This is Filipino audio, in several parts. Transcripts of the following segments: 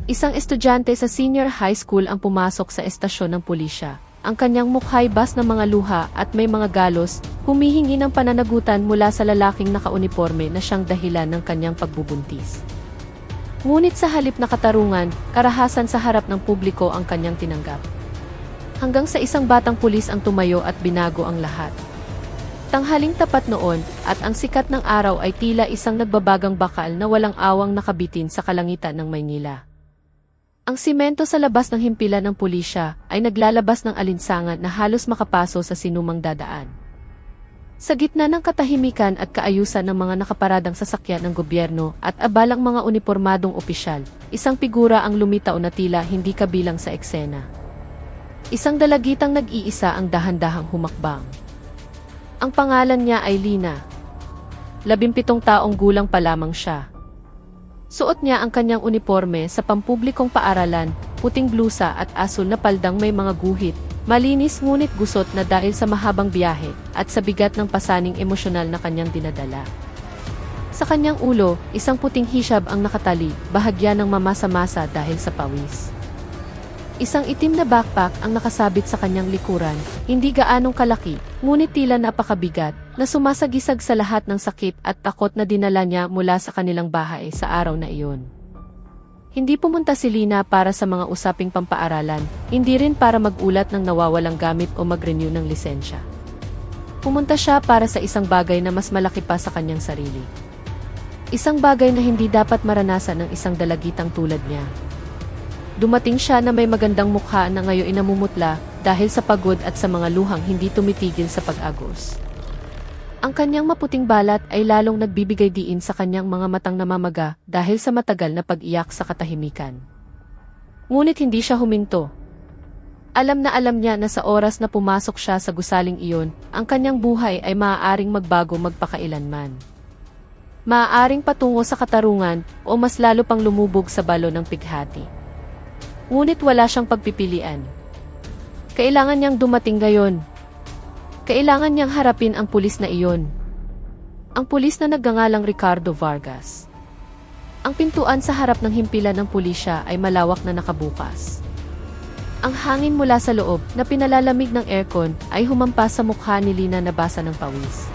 Isang estudyante sa senior high school ang pumasok sa estasyon ng pulisya. Ang kanyang mukha'y bas ng mga luha at may mga galos, humihingi ng pananagutan mula sa lalaking nakauniporme na siyang dahilan ng kanyang pagbubuntis. Ngunit sa halip na katarungan, karahasan sa harap ng publiko ang kanyang tinanggap. Hanggang sa isang batang pulis ang tumayo at binago ang lahat. Tanghaling tapat noon, at ang sikat ng araw ay tila isang nagbabagang bakal na walang awang nakabitin sa kalangitan ng Maynila. Ang simento sa labas ng himpilan ng pulisya ay naglalabas ng alinsangan na halos makapaso sa sinumang dadaan. Sa gitna ng katahimikan at kaayusan ng mga nakaparadang sasakyan ng gobyerno at abalang mga unipormadong opisyal, isang figura ang lumitaw na tila hindi kabilang sa eksena. Isang dalagitang nag-iisa ang dahan-dahang humakbang. Ang pangalan niya ay Lina. 17 taong gulang pa lamang siya. Suot niya ang kanyang uniporme sa pampublikong paaralan, puting blusa at asul na paldang may mga guhit, malinis ngunit gusot na dahil sa mahabang biyahe at sa bigat ng pasaning emosyonal na kanyang dinadala. Sa kanyang ulo, isang puting hijab ang nakatali, bahagya ng mamasa-masa dahil sa pawis. Isang itim na backpack ang nakasabit sa kanyang likuran, hindi gaanong kalaki, ngunit tila napakabigat, na sumasagisag sa lahat ng sakit at takot na dinala niya mula sa kanilang bahay sa araw na iyon. Hindi pumunta si Lina para sa mga usaping pampaaralan, hindi rin para magulat ng nawawalang gamit o mag-renew ng lisensya. Pumunta siya para sa isang bagay na mas malaki pa sa kanyang sarili. Isang bagay na hindi dapat maranasan ng isang dalagitang tulad niya. Dumating siya na may magandang mukha na ngayon inamumutla dahil sa pagod at sa mga luhang hindi tumitigil sa pag-agos. Ang kanyang maputing balat ay lalong nagbibigay diin sa kanyang mga matang namamaga dahil sa matagal na pag-iyak sa katahimikan. Ngunit hindi siya huminto. Alam niya na sa oras na pumasok siya sa gusaling iyon, ang kanyang buhay ay maaaring magbago magpakailanman. Maaaring patungo sa katarungan o mas lalo pang lumubog sa balo ng pighati. Ngunit wala siyang pagpipilian. Kailangan niyang dumating ngayon. Kailangan niyang harapin ang pulis na iyon. Ang pulis na nagngangalang Ricardo Vargas. Ang pintuan sa harap ng himpilan ng pulisya ay malawak na nakabukas. Ang hangin mula sa loob na pinalalamig ng aircon ay humampas sa mukha ni Lina na basa ng pawis.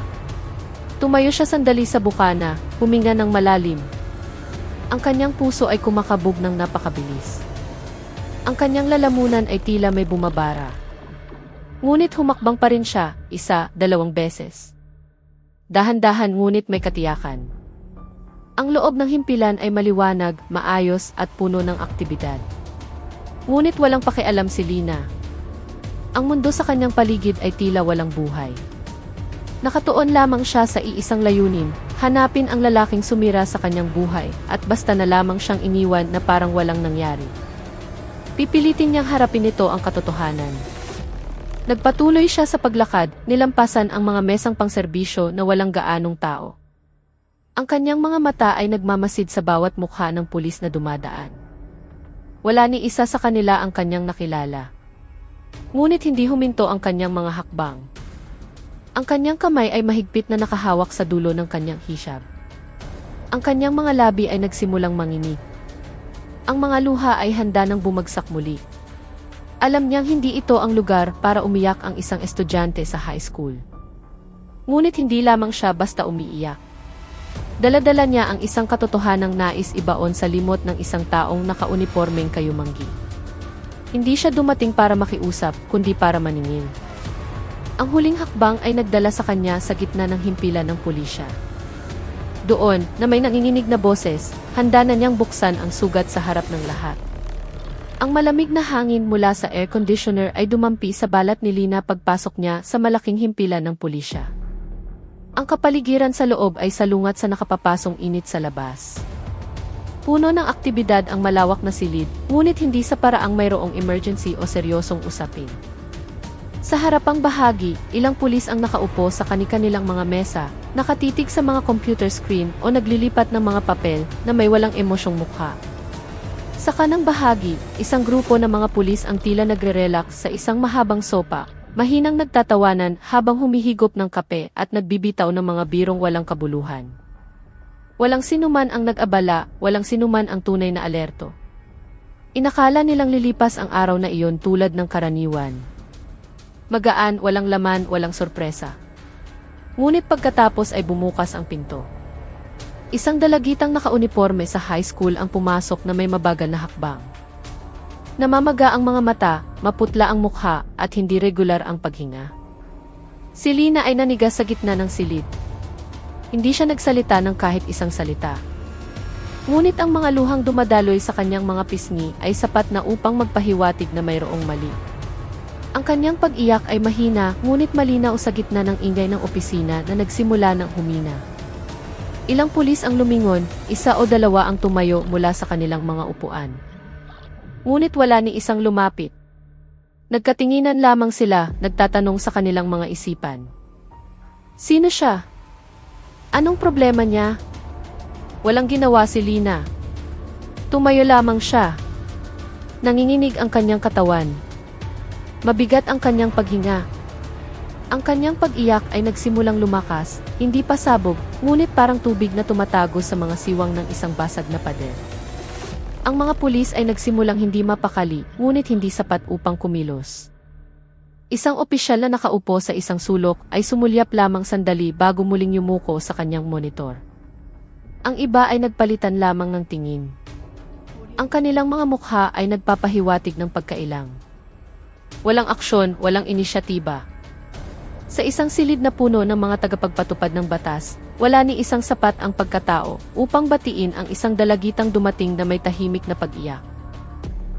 Tumayo siya sandali sa bukana, huminga ng malalim. Ang kanyang puso ay kumakabog ng napakabilis. Ang kanyang lalamunan ay tila may bumabara. Ngunit humakbang pa rin siya, 1, 2 beses. Dahan-dahan ngunit may katiyakan. Ang loob ng himpilan ay maliwanag, maayos at puno ng aktibidad. Ngunit walang pakialam si Lina. Ang mundo sa kanyang paligid ay tila walang buhay. Nakatuon lamang siya sa iisang layunin, hanapin ang lalaking sumira sa kanyang buhay at basta na lamang siyang iniwan na parang walang nangyari. Pipilitin niyang harapin ito ang katotohanan. Nagpatuloy siya sa paglakad, nilampasan ang mga mesang pangserbisyo na walang gaanong tao. Ang kanyang mga mata ay nagmamasid sa bawat mukha ng pulis na dumadaan. Wala ni isa sa kanila ang kanyang nakilala. Ngunit hindi huminto ang kanyang mga hakbang. Ang kanyang kamay ay mahigpit na nakahawak sa dulo ng kanyang hijab. Ang kanyang mga labi ay nagsimulang manginig. Ang mga luha ay handa nang bumagsak muli. Alam niyang hindi ito ang lugar para umiyak ang isang estudyante sa high school. Ngunit hindi lamang siya basta umiiyak. Dala-dala niya ang isang katotohanang nais ibaon sa limot ng isang taong nakaunipormeng kayumanggi. Hindi siya dumating para makiusap, kundi para maningil. Ang huling hakbang ay nagdala sa kanya sa gitna ng himpilan ng pulisya. Doon, na may nanginginig na boses, handa na niyang buksan ang sugat sa harap ng lahat. Ang malamig na hangin mula sa air conditioner ay dumampi sa balat ni Lina pagpasok niya sa malaking himpilan ng pulisya. Ang kapaligiran sa loob ay salungat sa nakapapasong init sa labas. Puno ng aktibidad ang malawak na silid, ngunit hindi sa paraang mayroong emergency o seryosong usapin. Sa harapang bahagi, ilang pulis ang nakaupo sa kani-kanilang mga mesa, nakatitig sa mga computer screen o naglilipat ng mga papel na may walang emosyong mukha. Sa kanang bahagi, isang grupo ng mga pulis ang tila nagre-relax sa isang mahabang sopa, mahinang nagtatawanan habang humihigop ng kape at nagbibitaw ng mga birong walang kabuluhan. Walang sinuman ang nag-abala, walang sinuman ang tunay na alerto. Inakala nilang lilipas ang araw na iyon tulad ng karaniwan. Magaan, walang laman, walang sorpresa. Ngunit pagkatapos ay bumukas ang pinto. Isang dalagitang nakauniporme sa high school ang pumasok na may mabagal na hakbang. Namamaga ang mga mata, maputla ang mukha, at hindi regular ang paghinga. Si Lina ay nanigas sa gitna ng silid. Hindi siya nagsalita ng kahit isang salita. Ngunit ang mga luhang dumadaloy sa kanyang mga pisngi ay sapat na upang magpahiwatig na mayroong mali. Ang kanyang pag-iyak ay mahina, ngunit malinaw sa gitna ng ingay ng opisina na nagsimula ng humina. Ilang pulis ang lumingon, isa o dalawa ang tumayo mula sa kanilang mga upuan. Ngunit wala ni isang lumapit. Nagkatinginan lamang sila, nagtatanong sa kanilang mga isipan. Sino siya? Anong problema niya? Walang ginawa si Lina. Tumayo lamang siya. Nanginginig ang kanyang katawan. Mabigat ang kanyang paghinga. Ang kanyang pag-iyak ay nagsimulang lumakas, hindi pa sabog, ngunit parang tubig na tumatago sa mga siwang ng isang basag na pader. Ang mga pulis ay nagsimulang hindi mapakali, ngunit hindi sapat upang kumilos. Isang opisyal na nakaupo sa isang sulok ay sumulyap lamang sandali bago muling yumuko sa kanyang monitor. Ang iba ay nagpalitan lamang ng tingin. Ang kanilang mga mukha ay nagpapahiwatig ng pagkailang. Walang aksyon, walang inisyatiba. Sa isang silid na puno ng mga tagapagpatupad ng batas, wala ni isang sapat ang pagkatao upang batiin ang isang dalagitang dumating na may tahimik na pag-iyak.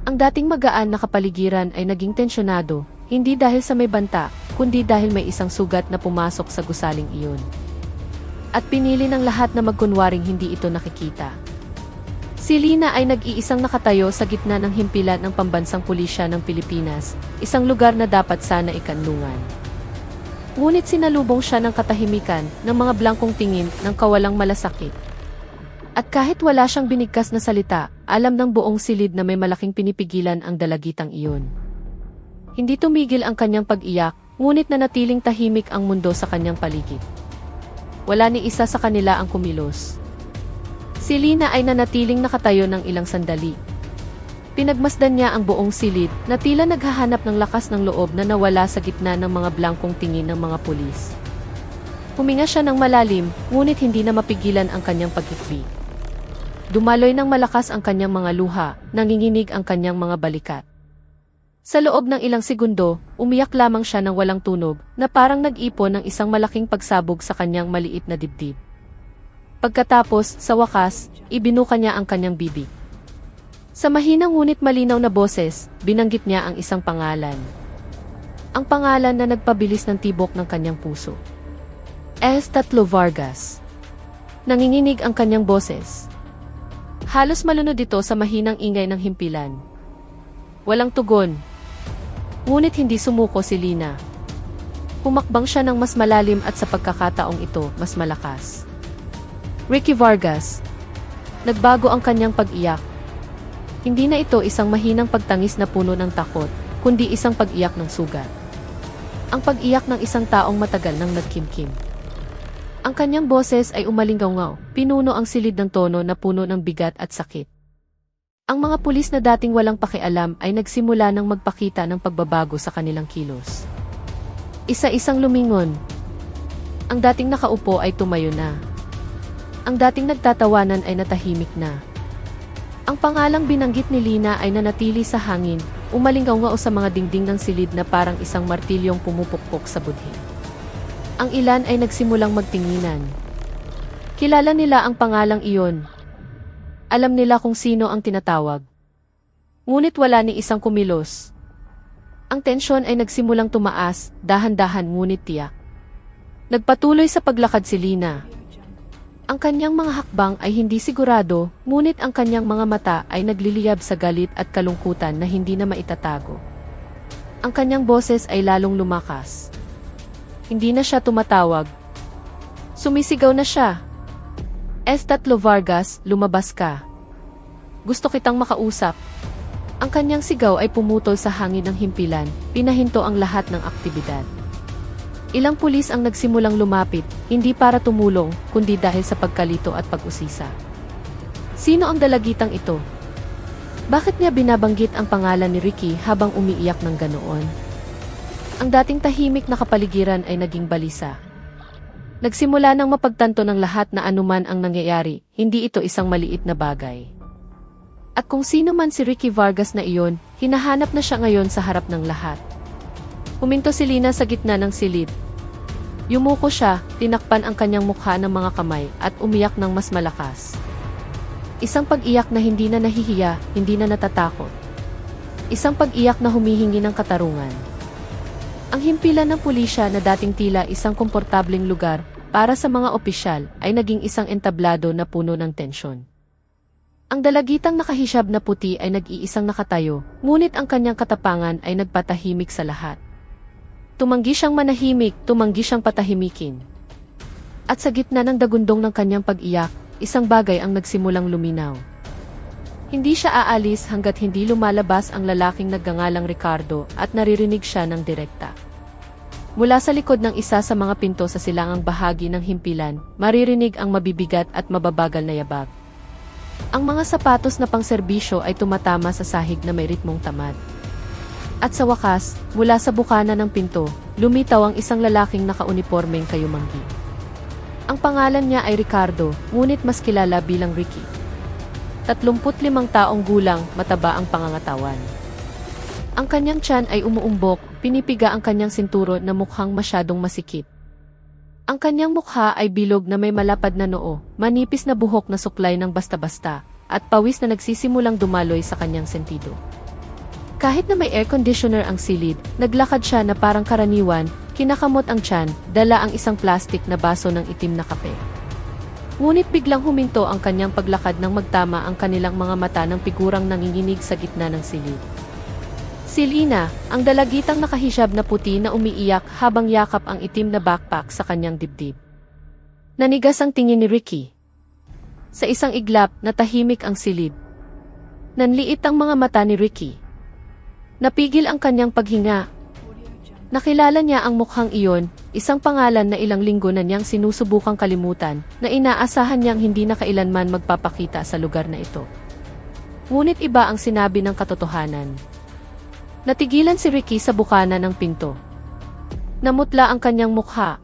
Ang dating magaan na kapaligiran ay naging tensyonado, hindi dahil sa may banta, kundi dahil may isang sugat na pumasok sa gusaling iyon. At pinili ng lahat na magkunwaring hindi ito nakikita. Si Lina ay nag-iisang nakatayo sa gitna ng himpilan ng pambansang pulisya ng Pilipinas, isang lugar na dapat sana ikanlungan. Ngunit sinalubong siya ng katahimikan, ng mga blangkong tingin, ng kawalang malasakit. At kahit wala siyang binigkas na salita, alam ng buong silid na may malaking pinipigilan ang dalagitang iyon. Hindi tumigil ang kanyang pag-iyak, ngunit nanatiling tahimik ang mundo sa kanyang paligid. Wala ni isa sa kanila ang kumilos. Si Lina ay nanatiling nakatayo ng ilang sandali. Pinagmasdan niya ang buong silid na tila naghahanap ng lakas ng loob na nawala sa gitna ng mga blangkong tingin ng mga pulis. Huminga siya ng malalim, ngunit hindi na mapigilan ang kanyang pagkikbi. Dumaloy ng malakas ang kanyang mga luha, nanginginig ang kanyang mga balikat. Sa loob ng ilang segundo, umiyak lamang siya ng walang tunog na parang nag-ipon ng isang malaking pagsabog sa kanyang maliit na dibdib. Pagkatapos, sa wakas, ibinuka niya ang kanyang bibig. Sa mahinang ngunit malinaw na boses, binanggit niya ang isang pangalan. Ang pangalan na nagpabilis ng tibok ng kanyang puso. Tatlo Vargas. Nanginginig ang kanyang boses. Halos malunod ito sa mahinang ingay ng himpilan. Walang tugon. Ngunit hindi sumuko si Lina. Humakbang siya ng mas malalim at sa pagkakataong ito, mas malakas. Ricky Vargas. Nagbago ang kanyang pag-iyak. Hindi na ito isang mahinang pagtangis na puno ng takot, kundi isang pag-iyak ng sugat. Ang pag-iyak ng isang taong matagal nang nagkimkim. Ang kanyang boses ay umalingaw-ngaw, pinuno ang silid ng tono na puno ng bigat at sakit. Ang mga pulis na dating walang pakialam ay nagsimula ng magpakita ng pagbabago sa kanilang kilos. Isa-isang lumingon. Ang dating nakaupo ay tumayo na. Ang dating nagtatawanan ay natahimik na. Ang pangalang binanggit ni Lina ay nanatili sa hangin, umalingaw-ngaw sa mga dingding ng silid na parang isang martilyong pumupukpok sa budhi. Ang ilan ay nagsimulang magtinginan. Kilala nila ang pangalang iyon. Alam nila kung sino ang tinatawag. Ngunit wala ni isang kumilos. Ang tensyon ay nagsimulang tumaas, dahan-dahan ngunit tiyak. Nagpatuloy sa paglakad si Lina. Ang kanyang mga hakbang ay hindi sigurado, ngunit ang kanyang mga mata ay nagliliyab sa galit at kalungkutan na hindi na maitatago. Ang kanyang boses ay lalong lumakas. Hindi na siya tumatawag. Sumisigaw na siya. Tatlo Vargas, lumabas ka. Gusto kitang makausap. Ang kanyang sigaw ay pumutol sa hangin ng himpilan, pinahinto ang lahat ng aktibidad. Ilang pulis ang nagsimulang lumapit, hindi para tumulong, kundi dahil sa pagkalito at pag-usisa. Sino ang dalagitang ito? Bakit niya binabanggit ang pangalan ni Ricky habang umiiyak ng ganoon? Ang dating tahimik na kapaligiran ay naging balisa. Nagsimula nang mapagtanto ng lahat na anuman ang nangyayari, hindi ito isang maliit na bagay. At kung sino man si Ricky Vargas na iyon, hinahanap na siya ngayon sa harap ng lahat. Huminto si Lina sa gitna ng silid. Yumuko siya, tinakpan ang kanyang mukha ng mga kamay at umiyak ng mas malakas. Isang pag-iyak na hindi na nahihiya, hindi na natatakot. Isang pag-iyak na humihingi ng katarungan. Ang himpilan ng pulisya na dating tila isang komportableng lugar para sa mga opisyal ay naging isang entablado na puno ng tensyon. Ang dalagitang nakahisyab na puti ay nag-iisang nakatayo, ngunit ang kanyang katapangan ay nagpatahimik sa lahat. Tumanggi siyang manahimik, tumanggi siyang patahimikin. At sa gitna ng dagundong ng kanyang pag-iyak, isang bagay ang nagsimulang luminaw. Hindi siya aalis hanggat hindi lumalabas ang lalaking nagngangalang Ricardo at naririnig siya ng direkta. Mula sa likod ng isa sa mga pinto sa silangang bahagi ng himpilan, maririnig ang mabibigat at mababagal na yabag. Ang mga sapatos na pangserbisyo ay tumatama sa sahig na may ritmong tamad. At sa wakas, mula sa bukana ng pinto, lumitaw ang isang lalaking nakaunipormeng kayumanggi. Ang pangalan niya ay Ricardo, ngunit mas kilala bilang Ricky. 35 taong gulang, mataba ang pangangatawan. Ang kanyang tiyan ay umuumbok, pinipiga ang kanyang sinturo na mukhang masyadong masikip. Ang kanyang mukha ay bilog na may malapad na noo, manipis na buhok na suklay ng basta-basta, at pawis na nagsisimulang dumaloy sa kanyang sentido. Kahit na may air conditioner ang silid, naglakad siya na parang karaniwan, kinakamot ang tiyan, dala ang isang plastik na baso ng itim na kape. Ngunit biglang huminto ang kanyang paglakad nang magtama ang kanilang mga mata ng figurang nanginginig sa gitna ng silid. Si Lina, ang dalagitang nakahisyab na puti na umiiyak habang yakap ang itim na backpack sa kanyang dibdib. Nanigas ang tingin ni Ricky. Sa isang iglap, natahimik ang silid. Nanliit ang mga mata ni Ricky. Napigil ang kanyang paghinga. Nakilala niya ang mukhang iyon, isang pangalan na ilang linggo na niyang sinusubukang kalimutan, na inaasahan niyang hindi na kailanman magpapakita sa lugar na ito. Ngunit iba ang sinabi ng katotohanan. Natigilan si Ricky sa bukana ng pinto. Namutla ang kanyang mukha.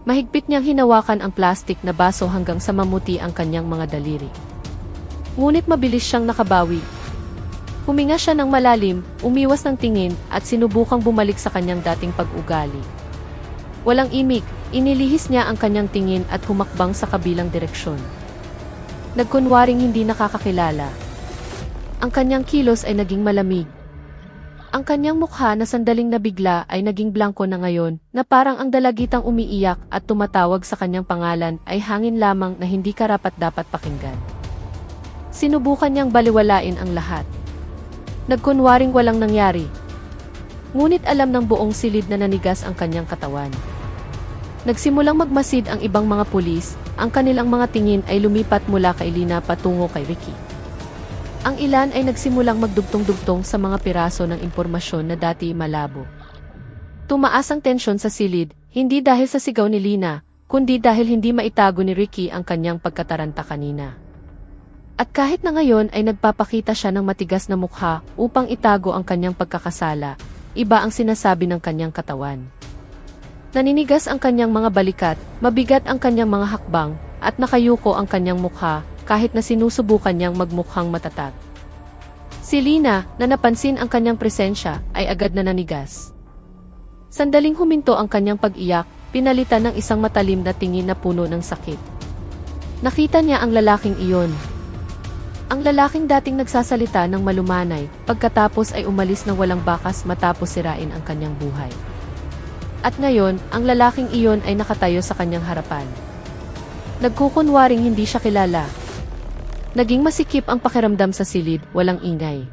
Mahigpit niyang hinawakan ang plastik na baso hanggang sa mamuti ang kanyang mga daliri. Ngunit mabilis siyang nakabawi. Huminga siya ng malalim, umiwas ng tingin, at sinubukang bumalik sa kanyang dating pag-ugali. Walang imik, inilihis niya ang kanyang tingin at humakbang sa kabilang direksyon. Nagkunwaring hindi nakakakilala. Ang kanyang kilos ay naging malamig. Ang kanyang mukha na sandaling nabigla ay naging blanko na ngayon, na parang ang dalagitang umiiyak at tumatawag sa kanyang pangalan ay hangin lamang na hindi karapat-dapat pakinggan. Sinubukan niyang baliwalain ang lahat. Nagkunwaring walang nangyari. Ngunit alam ng buong silid na nanigas ang kanyang katawan. Nagsimulang magmasid ang ibang mga pulis, ang kanilang mga tingin ay lumipat mula kay Lina patungo kay Ricky. Ang ilan ay nagsimulang magdugtong-dugtong sa mga piraso ng impormasyon na dati malabo. Tumaas ang tensyon sa silid, hindi dahil sa sigaw ni Lina, kundi dahil hindi maitago ni Ricky ang kanyang pagkataranta kanina. At kahit na ngayon ay nagpapakita siya ng matigas na mukha upang itago ang kanyang pagkakasala, iba ang sinasabi ng kanyang katawan. Naninigas ang kanyang mga balikat, mabigat ang kanyang mga hakbang, at nakayuko ang kanyang mukha kahit na sinusubukan niyang magmukhang matatag. Si Lina, na napansin ang kanyang presensya, ay agad na nanigas. Sandaling huminto ang kanyang pag-iyak, pinalitan ng isang matalim na tingin na puno ng sakit. Nakita niya ang lalaking iyon. Ang lalaking dating nagsasalita ng malumanay, pagkatapos ay umalis ng walang bakas matapos sirain ang kanyang buhay. At ngayon, ang lalaking iyon ay nakatayo sa kanyang harapan. Nagkukunwaring hindi siya kilala. Naging masikip ang pakiramdam sa silid, walang ingay.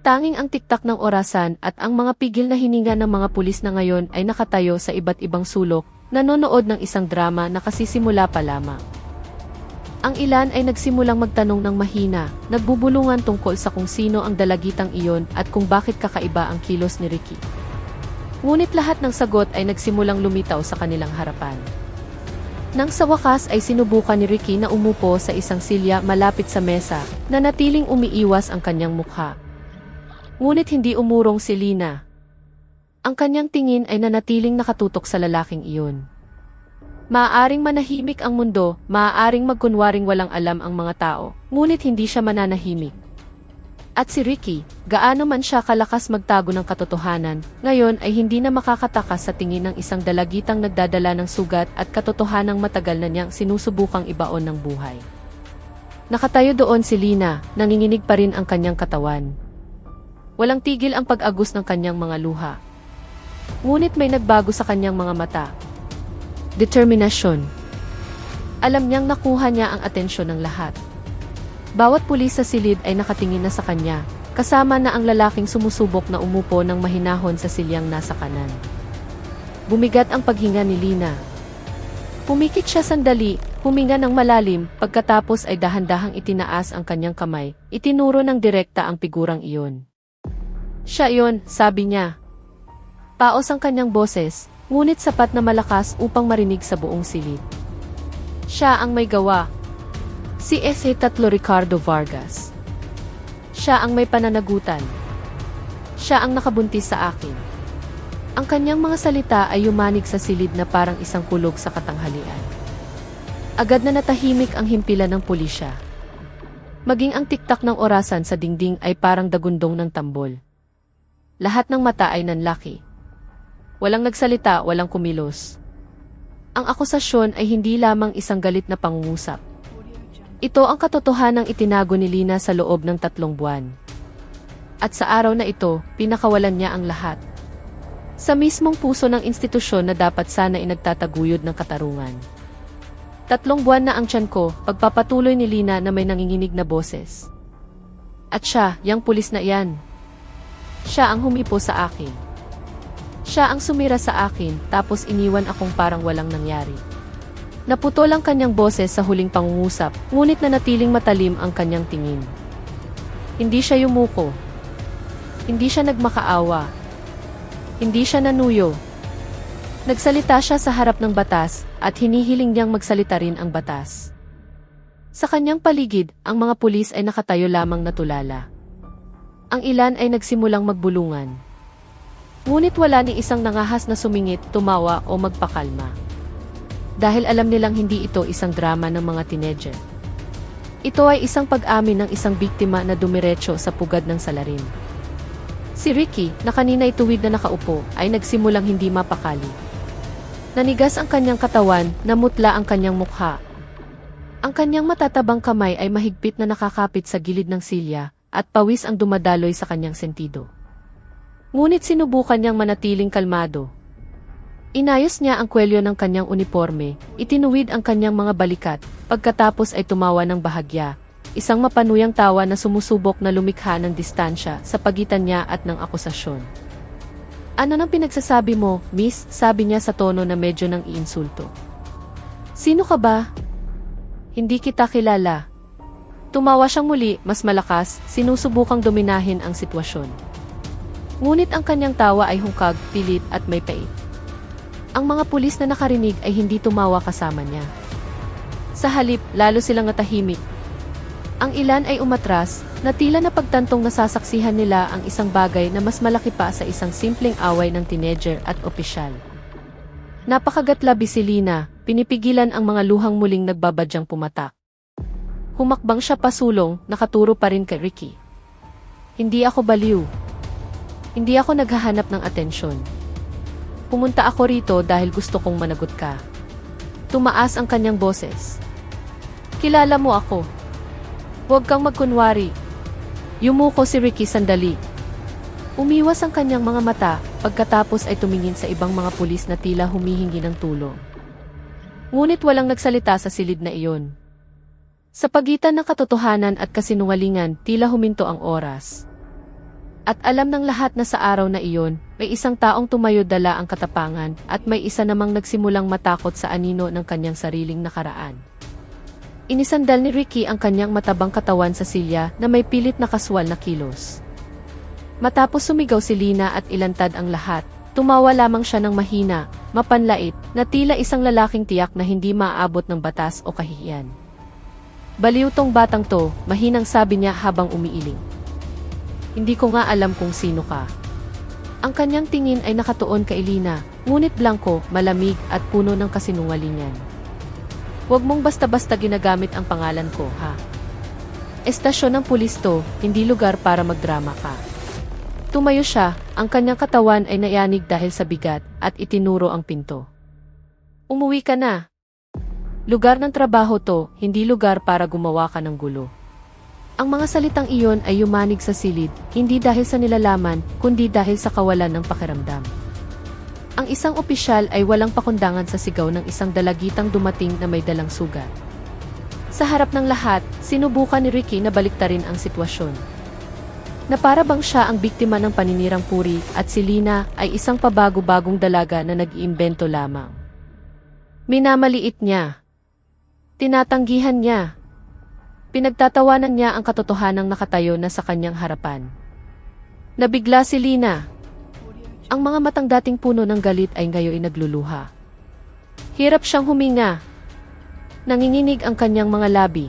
Tanging ang tiktak ng orasan at ang mga pigil na hininga ng mga pulis na ngayon ay nakatayo sa iba't ibang sulok, nanonood ng isang drama na kasisimula pa lamang. Ang ilan ay nagsimulang magtanong ng mahina, nagbubulungan tungkol sa kung sino ang dalagitang iyon at kung bakit kakaiba ang kilos ni Ricky. Ngunit lahat ng sagot ay nagsimulang lumitaw sa kanilang harapan. Nang sa wakas ay sinubukan ni Ricky na umupo sa isang silya malapit sa mesa, na natiling umiiwas ang kanyang mukha. Ngunit hindi umurong si Lina. Ang kanyang tingin ay nanatiling nakatutok sa lalaking iyon. Maaaring manahimik ang mundo, maaaring magkunwaring walang alam ang mga tao, ngunit hindi siya mananahimik. At si Ricky, gaano man siya kalakas magtago ng katotohanan, ngayon ay hindi na makakatakas sa tingin ng isang dalagitang nagdadala ng sugat at katotohanang matagal na niyang sinusubukang ibaon ng buhay. Nakatayo doon si Lina, nanginginig pa rin ang kanyang katawan. Walang tigil ang pag-agos ng kanyang mga luha. Ngunit may nagbago sa kanyang mga mata. Determinasyon. Alam niyang nakuha niya ang atensyon ng lahat. Bawat pulis sa silid ay nakatingin na sa kanya, kasama na ang lalaking sumusubok na umupo ng mahinahon sa silyang nasa kanan. Bumigat ang paghinga ni Lina. Pumikit siya sandali, huminga ng malalim, pagkatapos ay dahan-dahang itinaas ang kanyang kamay, itinuro ng direkta ang figurang iyon. Siya iyon, sabi niya. Paos ang kanyang boses, ngunit sapat na malakas upang marinig sa buong silid. Siya ang may gawa. Si S.A. Ricardo Vargas. Siya ang may pananagutan. Siya ang nakabuntis sa akin. Ang kanyang mga salita ay yumanig sa silid na parang isang kulog sa katanghalian. Agad na natahimik ang himpilan ng pulisya. Maging ang tiktak ng orasan sa dingding ay parang dagundong ng tambol. Lahat ng mata ay nanlaki. Walang nagsalita, walang kumilos. Ang akusasyon ay hindi lamang isang galit na pangungusap. Ito ang katotohanang itinago ni Lina sa loob ng 3 buwan. At sa araw na ito, pinakawalan niya ang lahat. Sa mismong puso ng institusyon na dapat sana inagtataguyod ng katarungan. 3 buwan na ang tiyan ko, pagpapatuloy ni Lina na may nanginginig na boses. At siya, yang pulis na iyan. Siya ang humipo sa akin. Siya ang sumira sa akin, tapos iniwan akong parang walang nangyari. Naputol ang kanyang boses sa huling pangungusap, ngunit nanatiling matalim ang kanyang tingin. Hindi siya yumuko. Hindi siya nagmakaawa. Hindi siya nanuyo. Nagsalita siya sa harap ng batas, at hinihiling niyang magsalita rin ang batas. Sa kanyang paligid, ang mga pulis ay nakatayo lamang na tulala. Ang ilan ay nagsimulang magbulungan. Ngunit wala ni isang nangahas na sumingit, tumawa o magpakalma. Dahil alam nilang hindi ito isang drama ng mga teenager. Ito ay isang pag-amin ng isang biktima na dumiretso sa pugad ng salarin. Si Ricky, na kanina'y tuwid na nakaupo, ay nagsimulang hindi mapakali. Nanigas ang kanyang katawan, namutla ang kanyang mukha. Ang kanyang matatabang kamay ay mahigpit na nakakapit sa gilid ng silya, at pawis ang dumadaloy sa kanyang sentido. Ngunit sinubukan niyang manatiling kalmado. Inayos niya ang kwelyo ng kanyang uniforme, itinuwid ang kanyang mga balikat, pagkatapos ay tumawa ng bahagya, isang mapanuyang tawa na sumusubok na lumikha ng distansya sa pagitan niya at ng akusasyon. Ano nang pinagsasabi mo, miss? Sabi niya sa tono na medyo nang iinsulto. Sino ka ba? Hindi kita kilala. Tumawa siyang muli, mas malakas, sinusubukang dominahin ang sitwasyon. Ngunit ang kanyang tawa ay hungkag, pilit at may pait. Ang mga pulis na nakarinig ay hindi tumawa kasama niya. Sa halip, lalo silang natahimik. Ang ilan ay umatras, na tila na pagtantong nasasaksihan nila ang isang bagay na mas malaki pa sa isang simpleng away ng teenager at opisyal. Napakagatlabi si Lina, pinipigilan ang mga luhang muling nagbabadyang pumatak. Humakbang siya pasulong, nakaturo pa rin kay Ricky. Hindi ako baliw. Hindi ako naghahanap ng atensyon. Pumunta ako rito dahil gusto kong managot ka. Tumaas ang kanyang boses. Kilala mo ako. Huwag kang magkunwari. Yumuko si Ricky sandali. Umiwas ang kanyang mga mata, pagkatapos ay tumingin sa ibang mga pulis na tila humihingi ng tulong. Ngunit walang nagsalita sa silid na iyon. Sa pagitan ng katotohanan at kasinungalingan, tila huminto ang oras. At alam ng lahat na sa araw na iyon, may isang taong tumayo dala ang katapangan at may isa namang nagsimulang matakot sa anino ng kanyang sariling nakaraan. Inisandal ni Ricky ang kanyang matabang katawan sa silya na may pilit na kaswal na kilos. Matapos sumigaw si Lina at ilantad ang lahat, tumawa lamang siya ng mahina, mapanlait, na tila isang lalaking tiyak na hindi maaabot ng batas o kahihiyan. Baliw tong batang to, mahinang sabi niya habang umiiling. Hindi ko nga alam kung sino ka. Ang kanyang tingin ay nakatuon kay Lina, ngunit blanko, malamig at puno ng kasinungalingan. Huwag mong basta-basta ginagamit ang pangalan ko, ha? Estasyon ng pulis to, hindi lugar para magdrama ka. Tumayo siya, ang kanyang katawan ay nayanig dahil sa bigat, at itinuro ang pinto. Umuwi ka na. Lugar ng trabaho to, hindi lugar para gumawa ka ng gulo. Ang mga salitang iyon ay yumanig sa silid, hindi dahil sa nilalaman, kundi dahil sa kawalan ng pakiramdam. Ang isang opisyal ay walang pakundangan sa sigaw ng isang dalagitang dumating na may dalang sugat. Sa harap ng lahat, sinubukan ni Ricky na baliktarin ang sitwasyon. Na para bang siya ang biktima ng paninirang puri at si Lina ay isang pabago-bagong dalaga na nag-iimbento lamang. Minamaliit niya. Tinatanggihan niya. Pinagtatawanan niya ang katotohanang nakatayo na sa kanyang harapan. Nabigla si Lina. Ang mga matang dating puno ng galit ay ngayon nagluluha. Hirap siyang huminga. Nanginginig ang kanyang mga labi.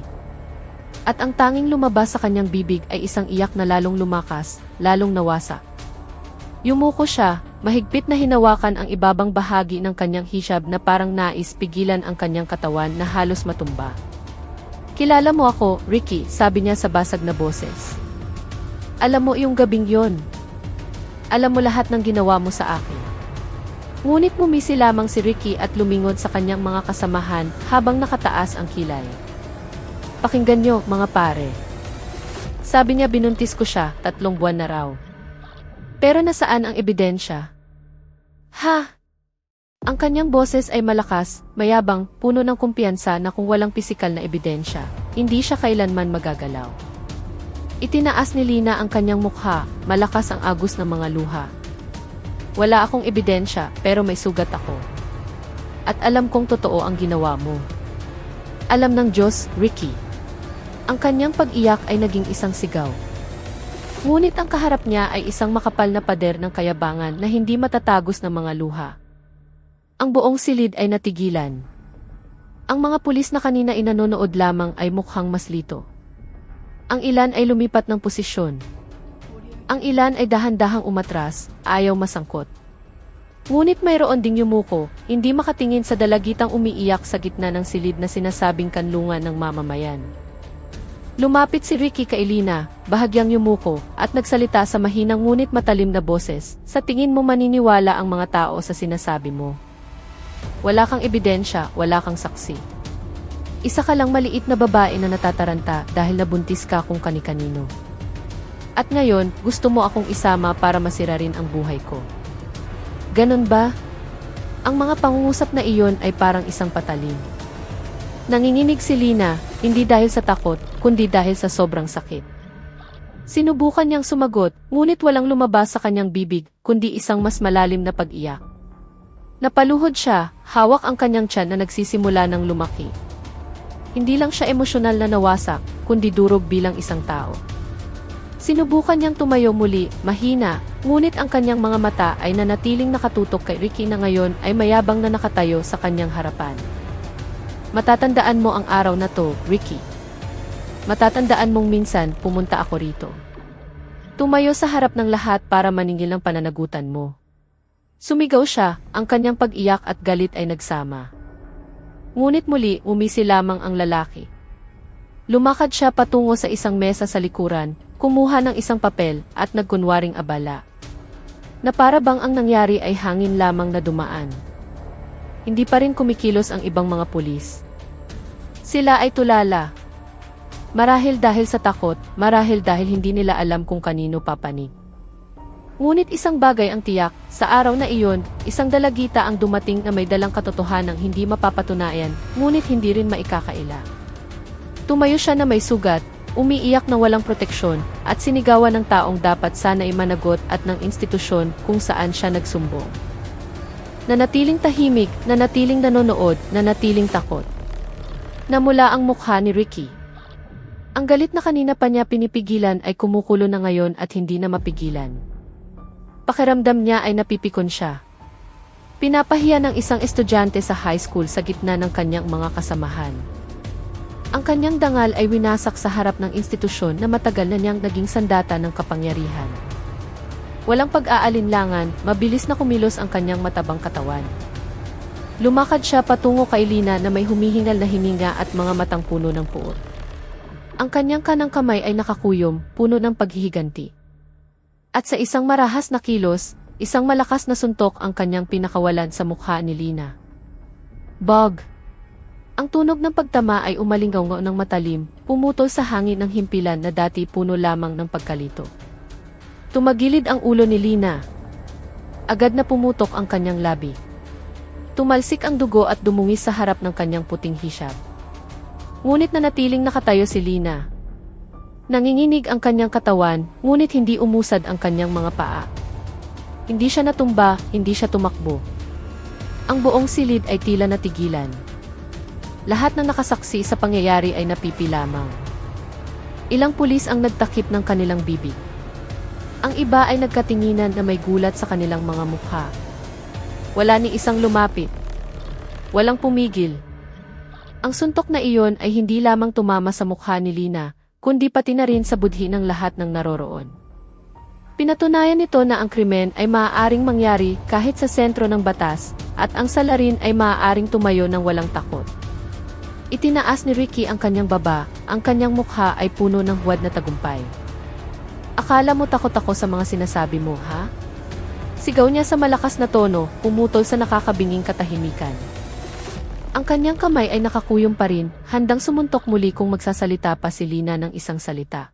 At ang tanging lumabas sa kanyang bibig ay isang iyak na lalong lumakas, lalong nawasak. Yumuko siya, mahigpit na hinawakan ang ibabang bahagi ng kanyang hijab na parang nais pigilan ang kanyang katawan na halos matumba. Kilala mo ako, Ricky, sabi niya sa basag na boses. Alam mo yung gabing yon. Alam mo lahat ng ginawa mo sa akin. Ngunit mumisi lamang si Ricky at lumingon sa kanyang mga kasamahan habang nakataas ang kilay. Pakinggan niyo, mga pare. Sabi niya binuntis ko siya, 3 buwan na raw. Pero nasaan ang ebidensya? Ha? Ang kanyang boses ay malakas, mayabang, puno ng kumpiyansa na kung walang pisikal na ebidensya, hindi siya kailanman magagalaw. Itinaas ni Lina ang kanyang mukha, malakas ang agos ng mga luha. Wala akong ebidensya, pero may sugat ako. At alam kong totoo ang ginawa mo. Alam ng Diyos, Ricky. Ang kanyang pag-iyak ay naging isang sigaw. Ngunit ang kaharap niya ay isang makapal na pader ng kayabangan na hindi matatagos ng mga luha. Ang buong silid ay natigilan. Ang mga pulis na kanina inanonood lamang ay mukhang mas lito. Ang ilan ay lumipat ng posisyon. Ang ilan ay dahan-dahang umatras, ayaw masangkot. Ngunit mayroon ding yumuko, hindi makatingin sa dalagitang umiiyak sa gitna ng silid na sinasabing kanlungan ng mamamayan. Lumapit si Ricky kay Lina, bahagyang yumuko, at nagsalita sa mahinang ngunit matalim na boses, sa tingin mo maniniwala ang mga tao sa sinasabi mo. Wala kang ebidensya, wala kang saksi. Isa ka lang maliit na babae na natataranta dahil nabuntis ka kung kani-kanino. At ngayon, gusto mo akong isama para masira rin ang buhay ko. Ganon ba? Ang mga pangungusap na iyon ay parang isang patalim. Nanginginig si Lina, hindi dahil sa takot, kundi dahil sa sobrang sakit. Sinubukan niyang sumagot, ngunit walang lumabas sa kanyang bibig, kundi isang mas malalim na pag-iyak. Napaluhod siya, hawak ang kanyang tiyan na nagsisimula ng lumaki. Hindi lang siya emosyonal na nawasak, kundi durog bilang isang tao. Sinubukan niyang tumayo muli, mahina, ngunit ang kanyang mga mata ay nanatiling nakatutok kay Ricky na ngayon ay mayabang na nakatayo sa kanyang harapan. Matatandaan mo ang araw na to, Ricky. Matatandaan mong minsan pumunta ako rito. Tumayo sa harap ng lahat para maningil ang pananagutan mo. Sumigaw siya, ang kanyang pag-iyak at galit ay nagsama. Ngunit muli, umisi lamang ang lalaki. Lumakad siya patungo sa isang mesa sa likuran, kumuha ng isang papel at nagkunwaring abala. Na para bang ang nangyari ay hangin lamang na dumaan. Hindi pa rin kumikilos ang ibang mga pulis. Sila ay tulala. Marahil dahil sa takot, marahil dahil hindi nila alam kung kanino papanig. Ngunit isang bagay ang tiyak, sa araw na iyon, isang dalagita ang dumating na may dalang katotohanang hindi mapapatunayan, ngunit hindi rin maikakaila. Tumayo siya na may sugat, umiiyak na walang proteksyon, at sinigawan ng taong dapat sana imanagot at ng institusyon kung saan siya nagsumbong. Nanatiling tahimik, nanatiling nanonood, nanatiling takot. Namula ang mukha ni Ricky. Ang galit na kanina pa niya pinipigilan ay kumukulo na ngayon at hindi na mapigilan. Pakiramdam niya ay napipikon siya. Pinapahiya ng isang estudyante sa high school sa gitna ng kanyang mga kasamahan. Ang kanyang dangal ay winasak sa harap ng institusyon na matagal na niyang naging sandata ng kapangyarihan. Walang pag-aalinlangan, mabilis na kumilos ang kanyang matabang katawan. Lumakad siya patungo kay Lina na may humihingal na hininga at mga matang puno ng puot. Ang kanyang kanang kamay ay nakakuyom, puno ng paghihiganti. At sa isang marahas na kilos, isang malakas na suntok ang kanyang pinakawalan sa mukha ni Lina. Bog! Ang tunog ng pagtama ay umalingaw ng matalim, pumutol sa hangin ng himpilan na dati puno lamang ng pagkalito. Tumagilid ang ulo ni Lina. Agad na pumutok ang kanyang labi. Tumalsik ang dugo at dumungis sa harap ng kanyang puting hijab. Ngunit nanatiling nakatayo si Lina. Nanginginig ang kanyang katawan, ngunit hindi umusad ang kanyang mga paa. Hindi siya natumba, hindi siya tumakbo. Ang buong silid ay tila natigilan. Lahat ng nakasaksi sa pangyayari ay napipi lamang. Ilang pulis ang nagtakip ng kanilang bibig. Ang iba ay nagkatinginan na may gulat sa kanilang mga mukha. Wala ni isang lumapit. Walang pumigil. Ang suntok na iyon ay hindi lamang tumama sa mukha ni Lina, kundi pati na rin sa budhi ng lahat ng naroroon. Pinatunayan nito na ang krimen ay maaaring mangyari kahit sa sentro ng batas, at ang salarin ay maaaring tumayo ng walang takot. Itinaas ni Ricky ang kanyang baba, ang kanyang mukha ay puno ng huwad na tagumpay. Akala mo takot ako sa mga sinasabi mo, ha? Sigaw niya sa malakas na tono, pumutol sa nakakabinging katahimikan. Ang kanyang kamay ay nakakuyom pa rin, handang sumuntok muli kung magsasalita pa si Lina ng isang salita.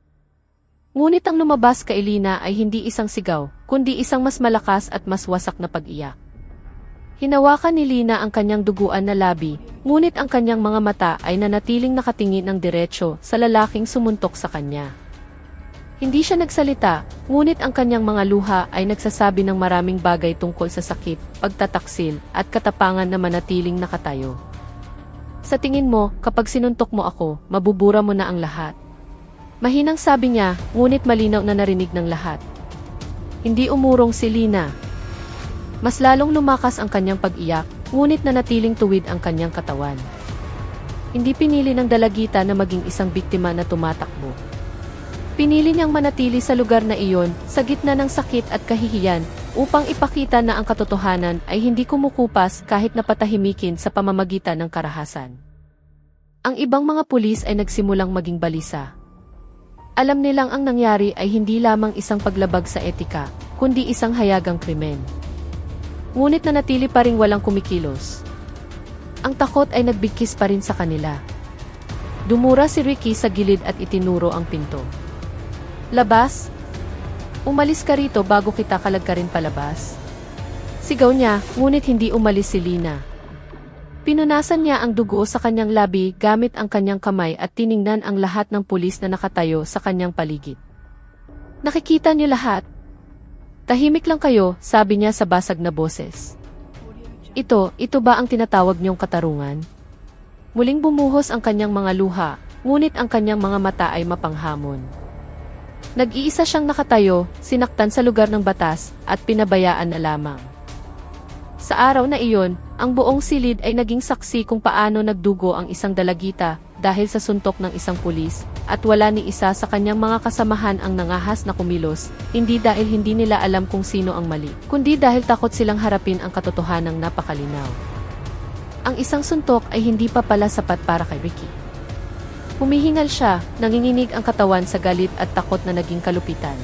Ngunit ang lumabas kay Lina ay hindi isang sigaw, kundi isang mas malakas at mas wasak na pag-iyak. Hinawakan ni Lina ang kanyang duguan na labi, ngunit ang kanyang mga mata ay nanatiling nakatingin ng diretsyo sa lalaking sumuntok sa kanya. Hindi siya nagsalita, ngunit ang kanyang mga luha ay nagsasabi ng maraming bagay tungkol sa sakit, pagtataksil, at katapangan na manatiling nakatayo. Sa tingin mo, kapag sinuntok mo ako, mabubura mo na ang lahat. Mahinang sabi niya, ngunit malinaw na narinig ng lahat. Hindi umurong si Lina. Mas lalong lumakas ang kanyang pag-iyak, ngunit nanatiling tuwid ang kanyang katawan. Hindi pinili ng dalagita na maging isang biktima na tumatakbo. Pinili niyang manatili sa lugar na iyon, sa gitna ng sakit at kahihiyan, upang ipakita na ang katotohanan ay hindi kumukupas kahit napatahimikin sa pamamagitan ng karahasan. Ang ibang mga pulis ay nagsimulang maging balisa. Alam nilang ang nangyari ay hindi lamang isang paglabag sa etika, kundi isang hayagang krimen. Ngunit nanatili pa ring walang kumikilos. Ang takot ay nagbigkis pa rin sa kanila. Dumura si Ricky sa gilid at itinuro ang pinto. Labas? Umalis ka rito bago kita kalagkarin palabas. Sigaw niya, ngunit hindi umalis si Lina. Pinunasan niya ang dugo sa kanyang labi gamit ang kanyang kamay at tiningnan ang lahat ng pulis na nakatayo sa kanyang paligid. Nakikita niyo lahat? Tahimik lang kayo, sabi niya sa basag na boses. Ito ba ang tinatawag niyong katarungan? Muling bumuhos ang kanyang mga luha, ngunit ang kanyang mga mata ay mapanghamon. Nag-iisa siyang nakatayo, sinaktan sa lugar ng batas, at pinabayaan na lamang. Sa araw na iyon, ang buong silid ay naging saksi kung paano nagdugo ang isang dalagita dahil sa suntok ng isang pulis, at wala ni isa sa kanyang mga kasamahan ang nangahas na kumilos, hindi dahil hindi nila alam kung sino ang mali, kundi dahil takot silang harapin ang katotohanang napakalinaw. Ang isang suntok ay hindi pa pala sapat para kay Ricky. Humihingal siya, nanginginig ang katawan sa galit at takot na naging kalupitan.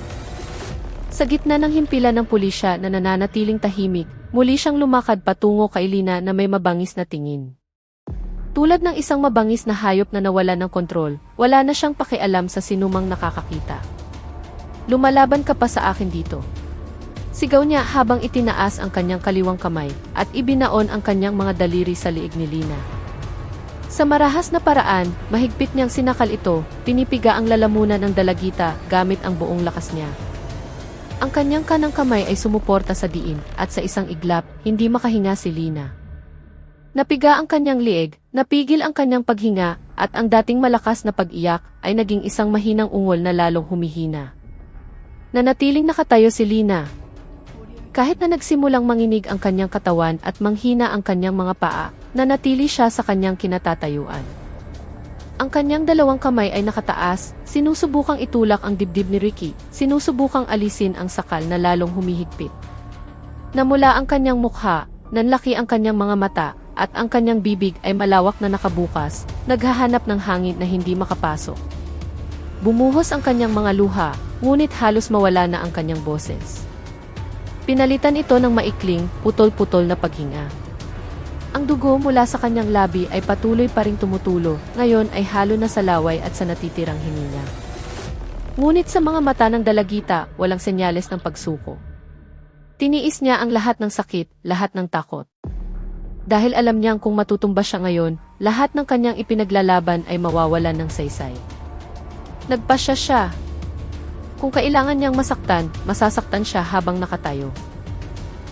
Sa gitna ng himpilan ng pulisya na nananatiling tahimik, muli siyang lumakad patungo kay Lina na may mabangis na tingin. Tulad ng isang mabangis na hayop na nawalan ng kontrol, wala na siyang pakialam sa sinumang nakakakita. Lumalaban ka pa sa akin dito. Sigaw niya habang itinaas ang kanyang kaliwang kamay at ibinaon ang kanyang mga daliri sa liig ni Lina. Sa marahas na paraan, mahigpit niyang sinakal ito, pinipiga ang lalamunan ng dalagita gamit ang buong lakas niya. Ang kanyang kanang kamay ay sumuporta sa diin, at sa isang iglap, hindi makahinga si Lina. Napiga ang kanyang liig, napigil ang kanyang paghinga, at ang dating malakas na pag-iyak ay naging isang mahinang ungol na lalong humihina. Nanatiling nakatayo si Lina. Kahit na nagsimulang manginig ang kanyang katawan at manghina ang kanyang mga paa, nanatili siya sa kanyang kinatatayuan. Ang kanyang dalawang kamay ay nakataas, sinusubukang itulak ang dibdib ni Ricky, sinusubukang alisin ang sakal na lalong humihigpit. Namula ang kanyang mukha, nanlaki ang kanyang mga mata, at ang kanyang bibig ay malawak na nakabukas, naghahanap ng hangin na hindi makapasok. Bumuhos ang kanyang mga luha, ngunit halos mawala na ang kanyang boses. Pinalitan ito ng maikling, putol-putol na paghinga. Ang dugo mula sa kanyang labi ay patuloy pa ring tumutulo, ngayon ay halo na sa laway at sa natitirang hininga. Ngunit sa mga mata ng dalagita, walang senyales ng pagsuko. Tiniis niya ang lahat ng sakit, lahat ng takot. Dahil alam niyang kung matutumba siya ngayon, lahat ng kanyang ipinaglalaban ay mawawalan ng saysay. Nagpasya siya. Kung kailangan niyang masaktan, masasaktan siya habang nakatayo.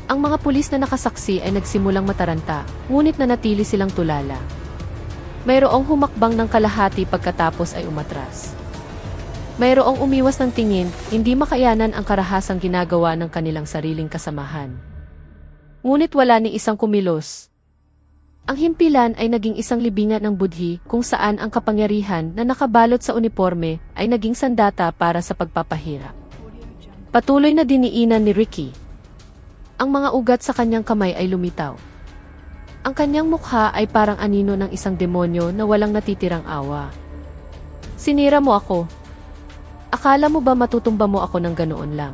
Ang mga pulis na nakasaksi ay nagsimulang mataranta, ngunit nanatili silang tulala. Mayroong humakbang ng kalahati pagkatapos ay umatras. Mayroong umiwas ng tingin, hindi makayanan ang karahasang ginagawa ng kanilang sariling kasamahan. Ngunit wala ni isang kumilos. Ang himpilan ay naging isang libingan ng budhi kung saan ang kapangyarihan na nakabalot sa uniforme ay naging sandata para sa pagpapahirap. Patuloy na diniinan ni Ricky. Ang mga ugat sa kanyang kamay ay lumitaw. Ang kanyang mukha ay parang anino ng isang demonyo na walang natitirang awa. Sinira mo ako. Akala mo ba matutumba mo ako ng ganoon lang?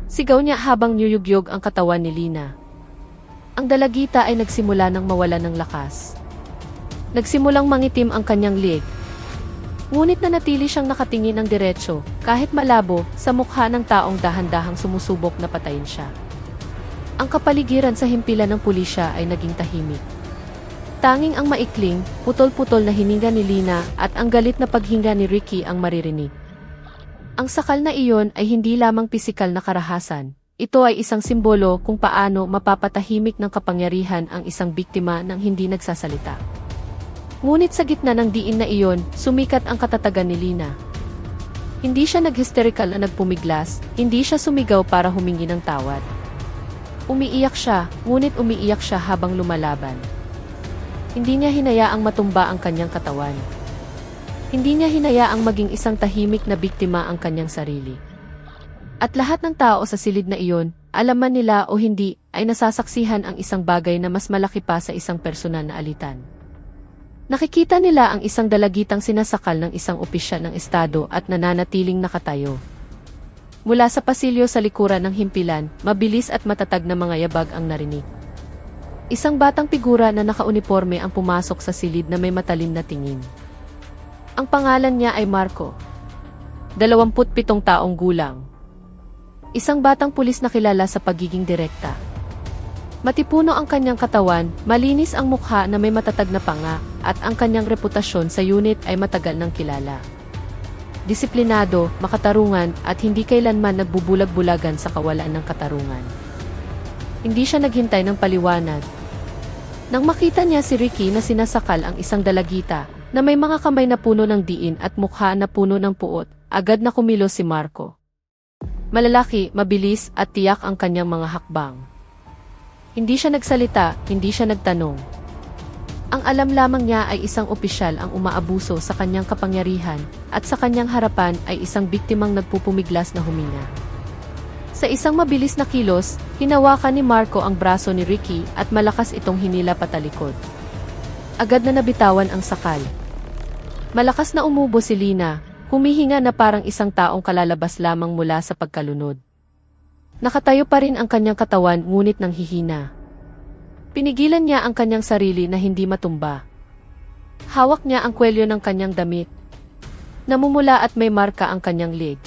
Sigaw niya habang niyugyog ang katawan ni Lina. Ang dalagita ay nagsimula ng mawala ng lakas. Nagsimulang mangitim ang kanyang liig. Ngunit nanatili siyang nakatingin ng diretso, kahit malabo, sa mukha ng taong dahan-dahang sumusubok na patayin siya. Ang kapaligiran sa himpilan ng pulisya ay naging tahimik. Tanging ang maikling, putol-putol na hininga ni Lina at ang galit na paghinga ni Ricky ang maririnig. Ang sakal na iyon ay hindi lamang pisikal na karahasan. Ito ay isang simbolo kung paano mapapatahimik ng kapangyarihan ang isang biktima nang hindi nagsasalita. Ngunit sa gitna ng diin na iyon, sumikat ang katatagan ni Lina. Hindi siya nag-hysterical na nagpumiglas, hindi siya sumigaw para humingi ng tawad. Umiiyak siya, ngunit umiiyak siya habang lumalaban. Hindi niya hinayaang matumba ang kanyang katawan. Hindi niya hinayaang maging isang tahimik na biktima ang kanyang sarili. At lahat ng tao sa silid na iyon, alam man nila o hindi, ay nasasaksihan ang isang bagay na mas malaki pa sa isang personal na alitan. Nakikita nila ang isang dalagitang sinasakal ng isang opisyal ng estado at nananatiling nakatayo. Mula sa pasilyo sa likuran ng himpilan, mabilis at matatag na mga yabag ang narinig. Isang batang figura na nakauniforme ang pumasok sa silid na may matalim na tingin. Ang pangalan niya ay Marco. 27 taong gulang. Isang batang pulis na kilala sa pagiging direkta. Matipuno ang kanyang katawan, malinis ang mukha na may matatag na panga, at ang kanyang reputasyon sa unit ay matagal nang kilala. Disiplinado, makatarungan, at hindi kailanman nagbubulag-bulagan sa kawalan ng katarungan. Hindi siya naghintay ng paliwanag. Nang makita niya si Ricky na sinasakal ang isang dalagita, na may mga kamay na puno ng diin at mukha na puno ng puot, agad na kumilos si Marco. Malalaki, mabilis, at tiyak ang kanyang mga hakbang. Hindi siya nagsalita, hindi siya nagtanong. Ang alam lamang niya ay isang opisyal ang umaabuso sa kanyang kapangyarihan, at sa kanyang harapan ay isang biktimang nagpupumiglas na huminga. Sa isang mabilis na kilos, hinawakan ni Marco ang braso ni Ricky at malakas itong hinila patalikod. Agad na nabitawan ang sakal. Malakas na umubo si Lina, humihinga na parang isang taong kalalabas lamang mula sa pagkalunod. Nakatayo pa rin ang kanyang katawan ngunit nanghihina. Pinigilan niya ang kanyang sarili na hindi matumba. Hawak niya ang kwelyo ng kanyang damit. Namumula at may marka ang kanyang leg.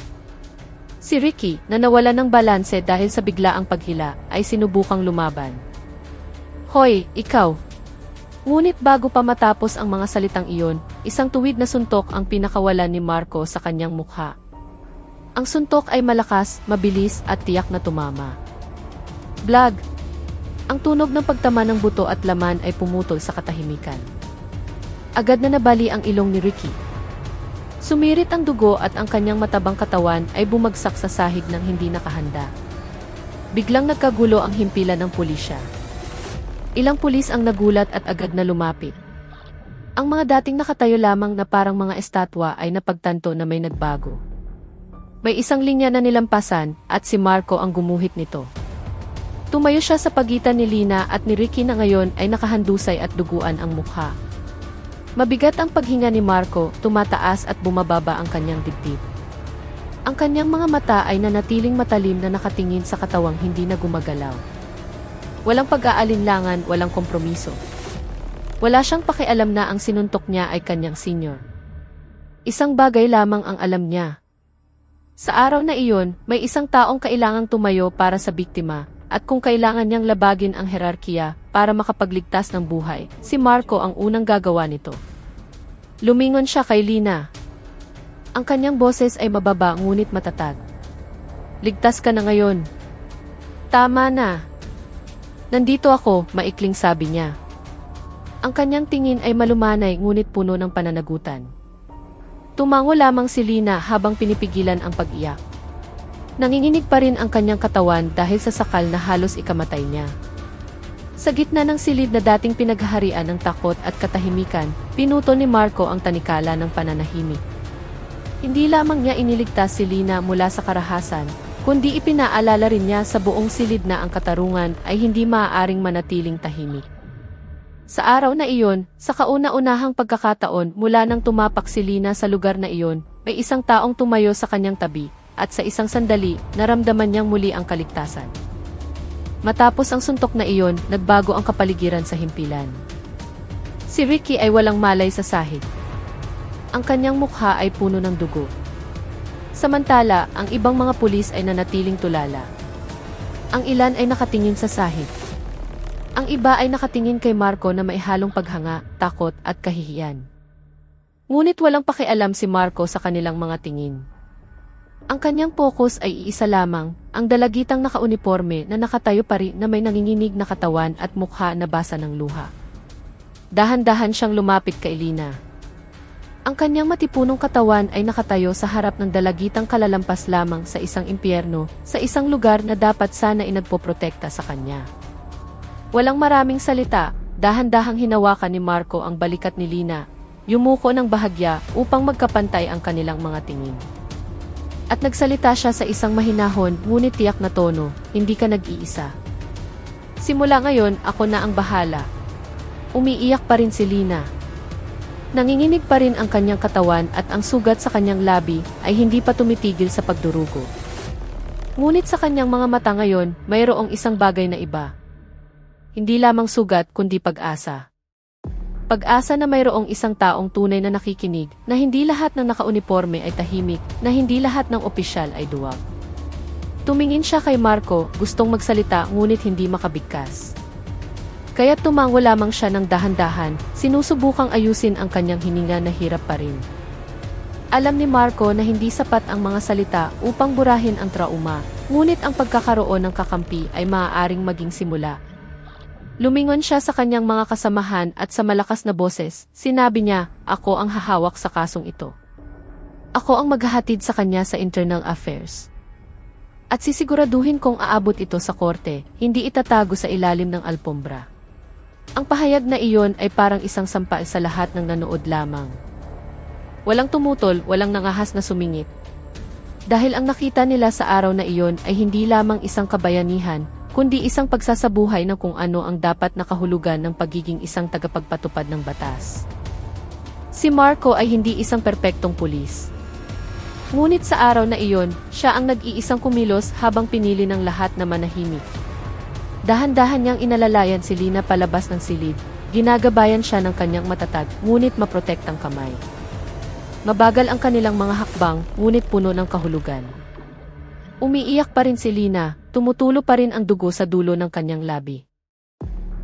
Si Ricky, na nawala ng balanse dahil sa biglaang paghila, ay sinubukang lumaban. Hoy, ikaw! Ngunit bago pa matapos ang mga salitang iyon, isang tuwid na suntok ang pinakawalan ni Marco sa kanyang mukha. Ang suntok ay malakas, mabilis at tiyak na tumama. Blag! Ang tunog ng pagtama ng buto at laman ay pumutol sa katahimikan. Agad na nabali ang ilong ni Ricky. Sumirit ang dugo at ang kanyang matabang katawan ay bumagsak sa sahig ng hindi nakahanda. Biglang nagkagulo ang himpilan ng pulisya. Ilang pulis ang nagulat at agad na lumapit. Ang mga dating nakatayo lamang na parang mga estatwa ay napagtanto na may nagbago. May isang linya na nilampasan at si Marco ang gumuhit nito. Tumayo siya sa pagitan ni Lina at ni Ricky na ngayon ay nakahandusay at duguan ang mukha. Mabigat ang paghinga ni Marco, tumataas at bumababa ang kanyang dibdib. Ang kanyang mga mata ay nanatiling matalim na nakatingin sa katawang hindi na gumagalaw. Walang pag-aalinlangan, walang kompromiso. Wala siyang pakialam na ang sinuntok niya ay kanyang senior. Isang bagay lamang ang alam niya. Sa araw na iyon, may isang taong kailangang tumayo para sa biktima, at kung kailangan niyang labagin ang herarkiya para makapagligtas ng buhay, si Marco ang unang gagawa nito. Lumingon siya kay Lina. Ang kanyang boses ay mababa ngunit matatag. Ligtas ka na ngayon. Tama na. Nandito ako, maikling sabi niya. Ang kanyang tingin ay malumanay ngunit puno ng pananagutan. Tumango lamang si Lina habang pinipigilan ang pag-iyak. Nanginginig pa rin ang kanyang katawan dahil sa sakal na halos ikamatay niya. Sa gitna ng silid na dating pinaghaharian ng takot at katahimikan, pinuto ni Marco ang tanikala ng pananahimik. Hindi lamang niya iniligtas si Lina mula sa karahasan, kundi ipinaalala rin niya sa buong silid na ang katarungan ay hindi maaaring manatiling tahimik. Sa araw na iyon, sa kauna-unahang pagkakataon mula nang tumapak si Lina sa lugar na iyon, may isang taong tumayo sa kanyang tabi, at sa isang sandali, naramdaman niyang muli ang kaligtasan. Matapos ang suntok na iyon, nagbago ang kapaligiran sa himpilan. Si Ricky ay walang malay sa sahig. Ang kanyang mukha ay puno ng dugo. Samantala, ang ibang mga pulis ay nanatiling tulala. Ang ilan ay nakatingin sa sahig. Ang iba ay nakatingin kay Marco na may halong paghanga, takot at kahihiyan. Ngunit walang pakialam si Marco sa kanilang mga tingin. Ang kanyang focus ay iisa lamang, ang dalagitang nakauniporme na nakatayo pa rin na may nanginginig na katawan at mukha na basa ng luha. Dahan-dahan siyang lumapit kay Lina. Ang kanyang matipunong katawan ay nakatayo sa harap ng dalagitang kalalampas lamang sa isang impyerno, sa isang lugar na dapat sana inagpoprotekta sa kanya. Walang maraming salita, dahan-dahang hinawakan ni Marco ang balikat ni Lina, yumuko ng bahagya upang magkapantay ang kanilang mga tingin. At nagsalita siya sa isang mahinahon ngunit tiyak na tono, hindi ka nag-iisa. Simula ngayon, ako na ang bahala. Umiiyak pa rin si Lina. Nanginginig pa rin ang kanyang katawan at ang sugat sa kanyang labi ay hindi pa tumitigil sa pagdurugo. Ngunit sa kanyang mga mata ngayon, mayroong isang bagay na iba. Hindi lamang sugat kundi pag-asa. Pag-asa na mayroong isang taong tunay na nakikinig, na hindi lahat ng nakauniporme ay tahimik, na hindi lahat ng opisyal ay duwag. Tumingin siya kay Marco, gustong magsalita ngunit hindi makabigkas. Kaya tumango lamang siya ng dahan-dahan, sinusubukang ayusin ang kanyang hininga na hirap pa rin. Alam ni Marco na hindi sapat ang mga salita upang burahin ang trauma, ngunit ang pagkakaroon ng kakampi ay maaaring maging simula. Lumingon siya sa kanyang mga kasamahan at sa malakas na boses, sinabi niya, ako ang hahawak sa kasong ito. Ako ang maghahatid sa kanya sa internal affairs. At sisiguraduhin kong aabot ito sa korte, hindi itatago sa ilalim ng alpombra. Ang pahayag na iyon ay parang isang sampal sa lahat ng nanood lamang. Walang tumutol, walang nangahas na sumingit. Dahil ang nakita nila sa araw na iyon ay hindi lamang isang kabayanihan, kundi isang pagsasabuhay ng kung ano ang dapat nakahulugan ng pagiging isang tagapagpatupad ng batas. Si Marco ay hindi isang perpektong pulis. Ngunit sa araw na iyon, siya ang nag-iisang kumilos habang pinili ng lahat na manahimik. Dahan-dahan niyang inalalayan si Lina palabas ng silid, ginagabayan siya ng kanyang matatag, ngunit maprotektang kamay. Mabagal ang kanilang mga hakbang, ngunit puno ng kahulugan. Umiiyak pa rin si Lina, tumutulo pa rin ang dugo sa dulo ng kanyang labi.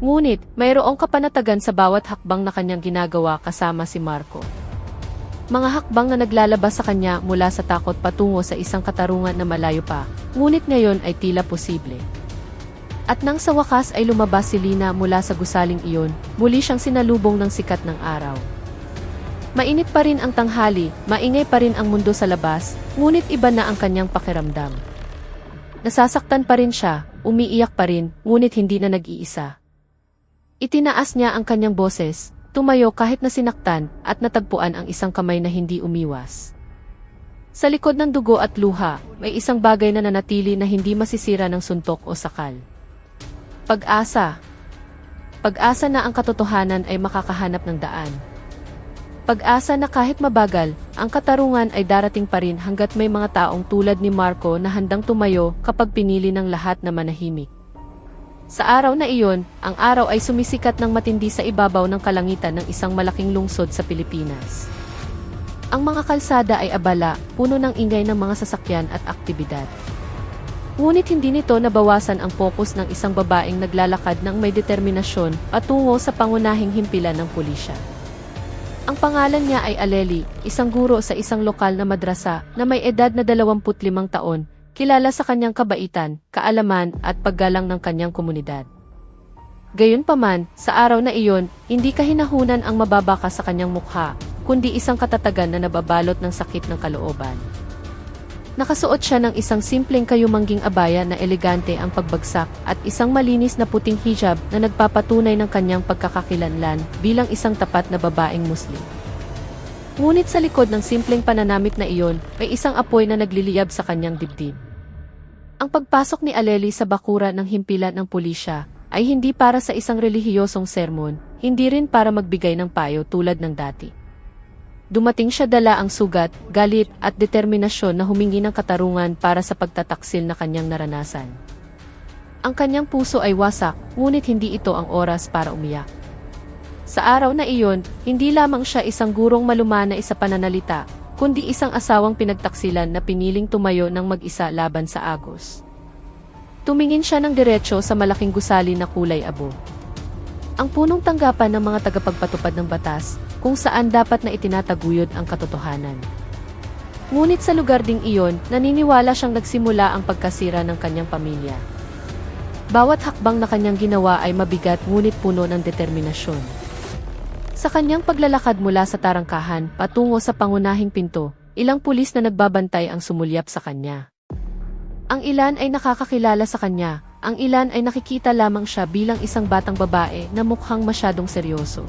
Ngunit, mayroong kapanatagan sa bawat hakbang na kanyang ginagawa kasama si Marco. Mga hakbang na naglalabas sa kanya mula sa takot patungo sa isang katarungan na malayo pa, ngunit ngayon ay tila posible. At nang sa wakas ay lumabas si Lina mula sa gusaling iyon, muli siyang sinalubong ng sikat ng araw. Mainit pa rin ang tanghali, maingay pa rin ang mundo sa labas, ngunit iba na ang kanyang pakiramdam. Nasasaktan pa rin siya, umiiyak pa rin, ngunit hindi na nag-iisa. Itinaas niya ang kanyang boses, tumayo kahit na sinaktan, at natagpuan ang isang kamay na hindi umiwas. Sa likod ng dugo at luha, may isang bagay na nanatili na hindi masisira ng suntok o sakal. Pag-asa. Pag-asa na ang katotohanan ay makakahanap ng daan. Pag-asa na kahit mabagal, ang katarungan ay darating pa rin hanggat may mga taong tulad ni Marco na handang tumayo kapag pinili ng lahat na manahimik. Sa araw na iyon, ang araw ay sumisikat ng matindi sa ibabaw ng kalangitan ng isang malaking lungsod sa Pilipinas. Ang mga kalsada ay abala, puno ng ingay ng mga sasakyan at aktibidad. Ngunit hindi nito nabawasan ang pokus ng isang babaeng naglalakad ng may determinasyon patungo sa pangunahing himpilan ng pulisya. Ang pangalan niya ay Aleli, isang guro sa isang lokal na madrasa na may edad na 25 taon, kilala sa kanyang kabaitan, kaalaman at paggalang ng kanyang komunidad. Gayunpaman, sa araw na iyon, hindi kahinahunan ang mababaka sa kanyang mukha, kundi isang katatagan na nababalot ng sakit ng kalooban. Nakasuot siya ng isang simpleng kayumangging abaya na elegante ang pagbagsak at isang malinis na puting hijab na nagpapatunay ng kanyang pagkakakilanlan bilang isang tapat na babaeng Muslim. Ngunit sa likod ng simpleng pananamit na iyon, may isang apoy na nagliliyab sa kanyang dibdib. Ang pagpasok ni Aleli sa bakura ng himpilan ng pulisya ay hindi para sa isang relihiyosong sermon, hindi rin para magbigay ng payo tulad ng dati. Dumating siya dala ang sugat, galit at determinasyon na humingi ng katarungan para sa pagtataksil na kanyang naranasan. Ang kanyang puso ay wasak, ngunit hindi ito ang oras para umiyak. Sa araw na iyon, hindi lamang siya isang gurong malumana sa pananalita, kundi isang asawang pinagtaksilan na piniling tumayo ng mag-isa laban sa agos. Tumingin siya ng diretsyo sa malaking gusali na kulay abo. Ang punong tanggapan ng mga tagapagpatupad ng batas, kung saan dapat na itinataguyod ang katotohanan. Ngunit sa lugar ding iyon, naniniwala siyang nagsimula ang pagkasira ng kanyang pamilya. Bawat hakbang na kanyang ginawa ay mabigat ngunit puno ng determinasyon. Sa kanyang paglalakad mula sa tarangkahan patungo sa pangunahing pinto, ilang pulis na nagbabantay ang sumulyap sa kanya. Ang ilan ay nakakakilala sa kanya, ang ilan ay nakikita lamang siya bilang isang batang babae na mukhang masyadong seryoso.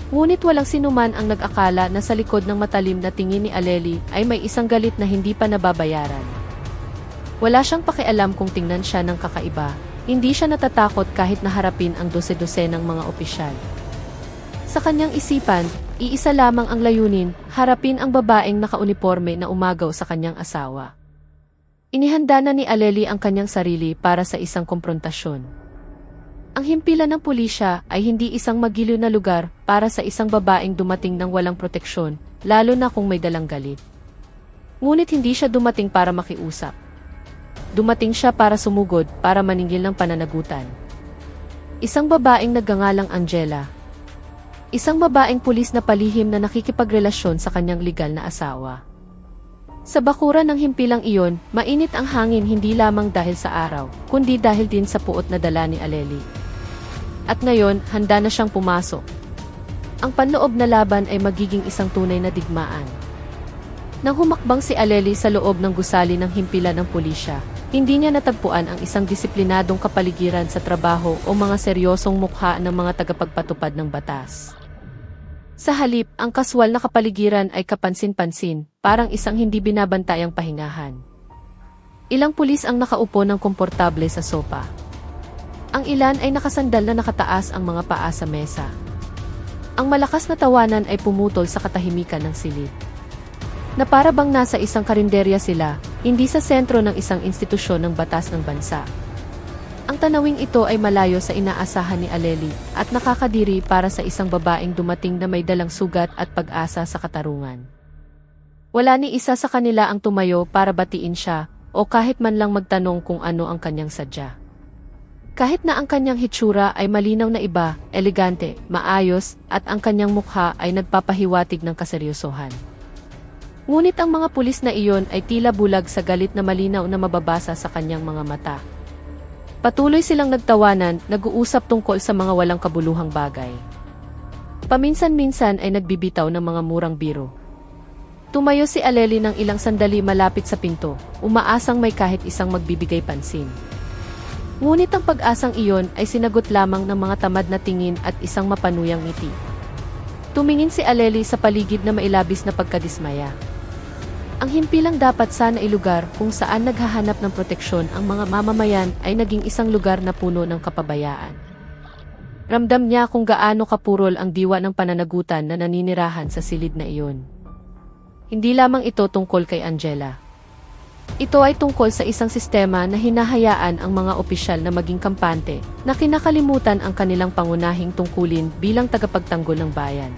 Ngunit walang sinuman ang nag-akala na sa likod ng matalim na tingin ni Aleli ay may isang galit na hindi pa nababayaran. Wala siyang pakialam kung tingnan siya ng kakaiba, hindi siya natatakot kahit naharapin ang dose-dose ng mga opisyal. Sa kanyang isipan, iisa lamang ang layunin, harapin ang babaeng nakauniporme na umagaw sa kanyang asawa. Inihanda na ni Aleli ang kanyang sarili para sa isang komprontasyon. Ang himpilan ng pulisya ay hindi isang magiliw na lugar para sa isang babaeng dumating ng walang proteksyon, lalo na kung may dalang galit. Ngunit hindi siya dumating para makiusap. Dumating siya para sumugod, para maningil ng pananagutan. Isang babaeng nagngangalang Angela. Isang babaeng pulis na palihim na nakikipagrelasyon sa kanyang legal na asawa. Sa bakuran ng himpilang iyon, mainit ang hangin hindi lamang dahil sa araw, kundi dahil din sa puot na dala ni Aleli. At ngayon, handa na siyang pumasok. Ang panloob na laban ay magiging isang tunay na digmaan. Nang humakbang si Aleli sa loob ng gusali ng himpilan ng pulisya, hindi niya natagpuan ang isang disiplinadong kapaligiran sa trabaho o mga seryosong mukha ng mga tagapagpatupad ng batas. Sa halip, ang kaswal na kapaligiran ay kapansin-pansin, parang isang hindi binabantayang pahingahan. Ilang pulis ang nakaupo ng komportable sa sopa. Ang ilan ay nakasandal na nakataas ang mga paa sa mesa. Ang malakas na tawanan ay pumutol sa katahimikan ng silid. Na para bang nasa isang karinderya sila, hindi sa sentro ng isang institusyon ng batas ng bansa. Ang tanawing ito ay malayo sa inaasahan ni Aleli at nakakadiri para sa isang babaeng dumating na may dalang sugat at pag-asa sa katarungan. Wala ni isa sa kanila ang tumayo para batiin siya o kahit man lang magtanong kung ano ang kanyang sadya. Kahit na ang kanyang hitsura ay malinaw na iba, elegante, maayos, at ang kanyang mukha ay nagpapahiwatig ng kaseryosohan. Ngunit ang mga pulis na iyon ay tila bulag sa galit na malinaw na mababasa sa kanyang mga mata. Patuloy silang nagtawanan, nag-uusap tungkol sa mga walang kabuluhang bagay. Paminsan-minsan ay nagbibitaw ng mga murang biro. Tumayo si Aleli ng ilang sandali malapit sa pinto, umaasang may kahit isang magbibigay pansin. Ngunit ang pag-asang iyon ay sinagot lamang ng mga tamad na tingin at isang mapanuyang ngiti. Tumingin si Aleli sa paligid na mailabis na pagkadismaya. Ang himpilang dapat sana ilugar kung saan naghahanap ng proteksyon ang mga mamamayan ay naging isang lugar na puno ng kapabayaan. Ramdam niya kung gaano kapurol ang diwa ng pananagutan na naninirahan sa silid na iyon. Hindi lamang ito tungkol kay Angela. Ito ay tungkol sa isang sistema na hinahayaan ang mga opisyal na maging kampante, na kinakalimutan ang kanilang pangunahing tungkulin bilang tagapagtanggol ng bayan.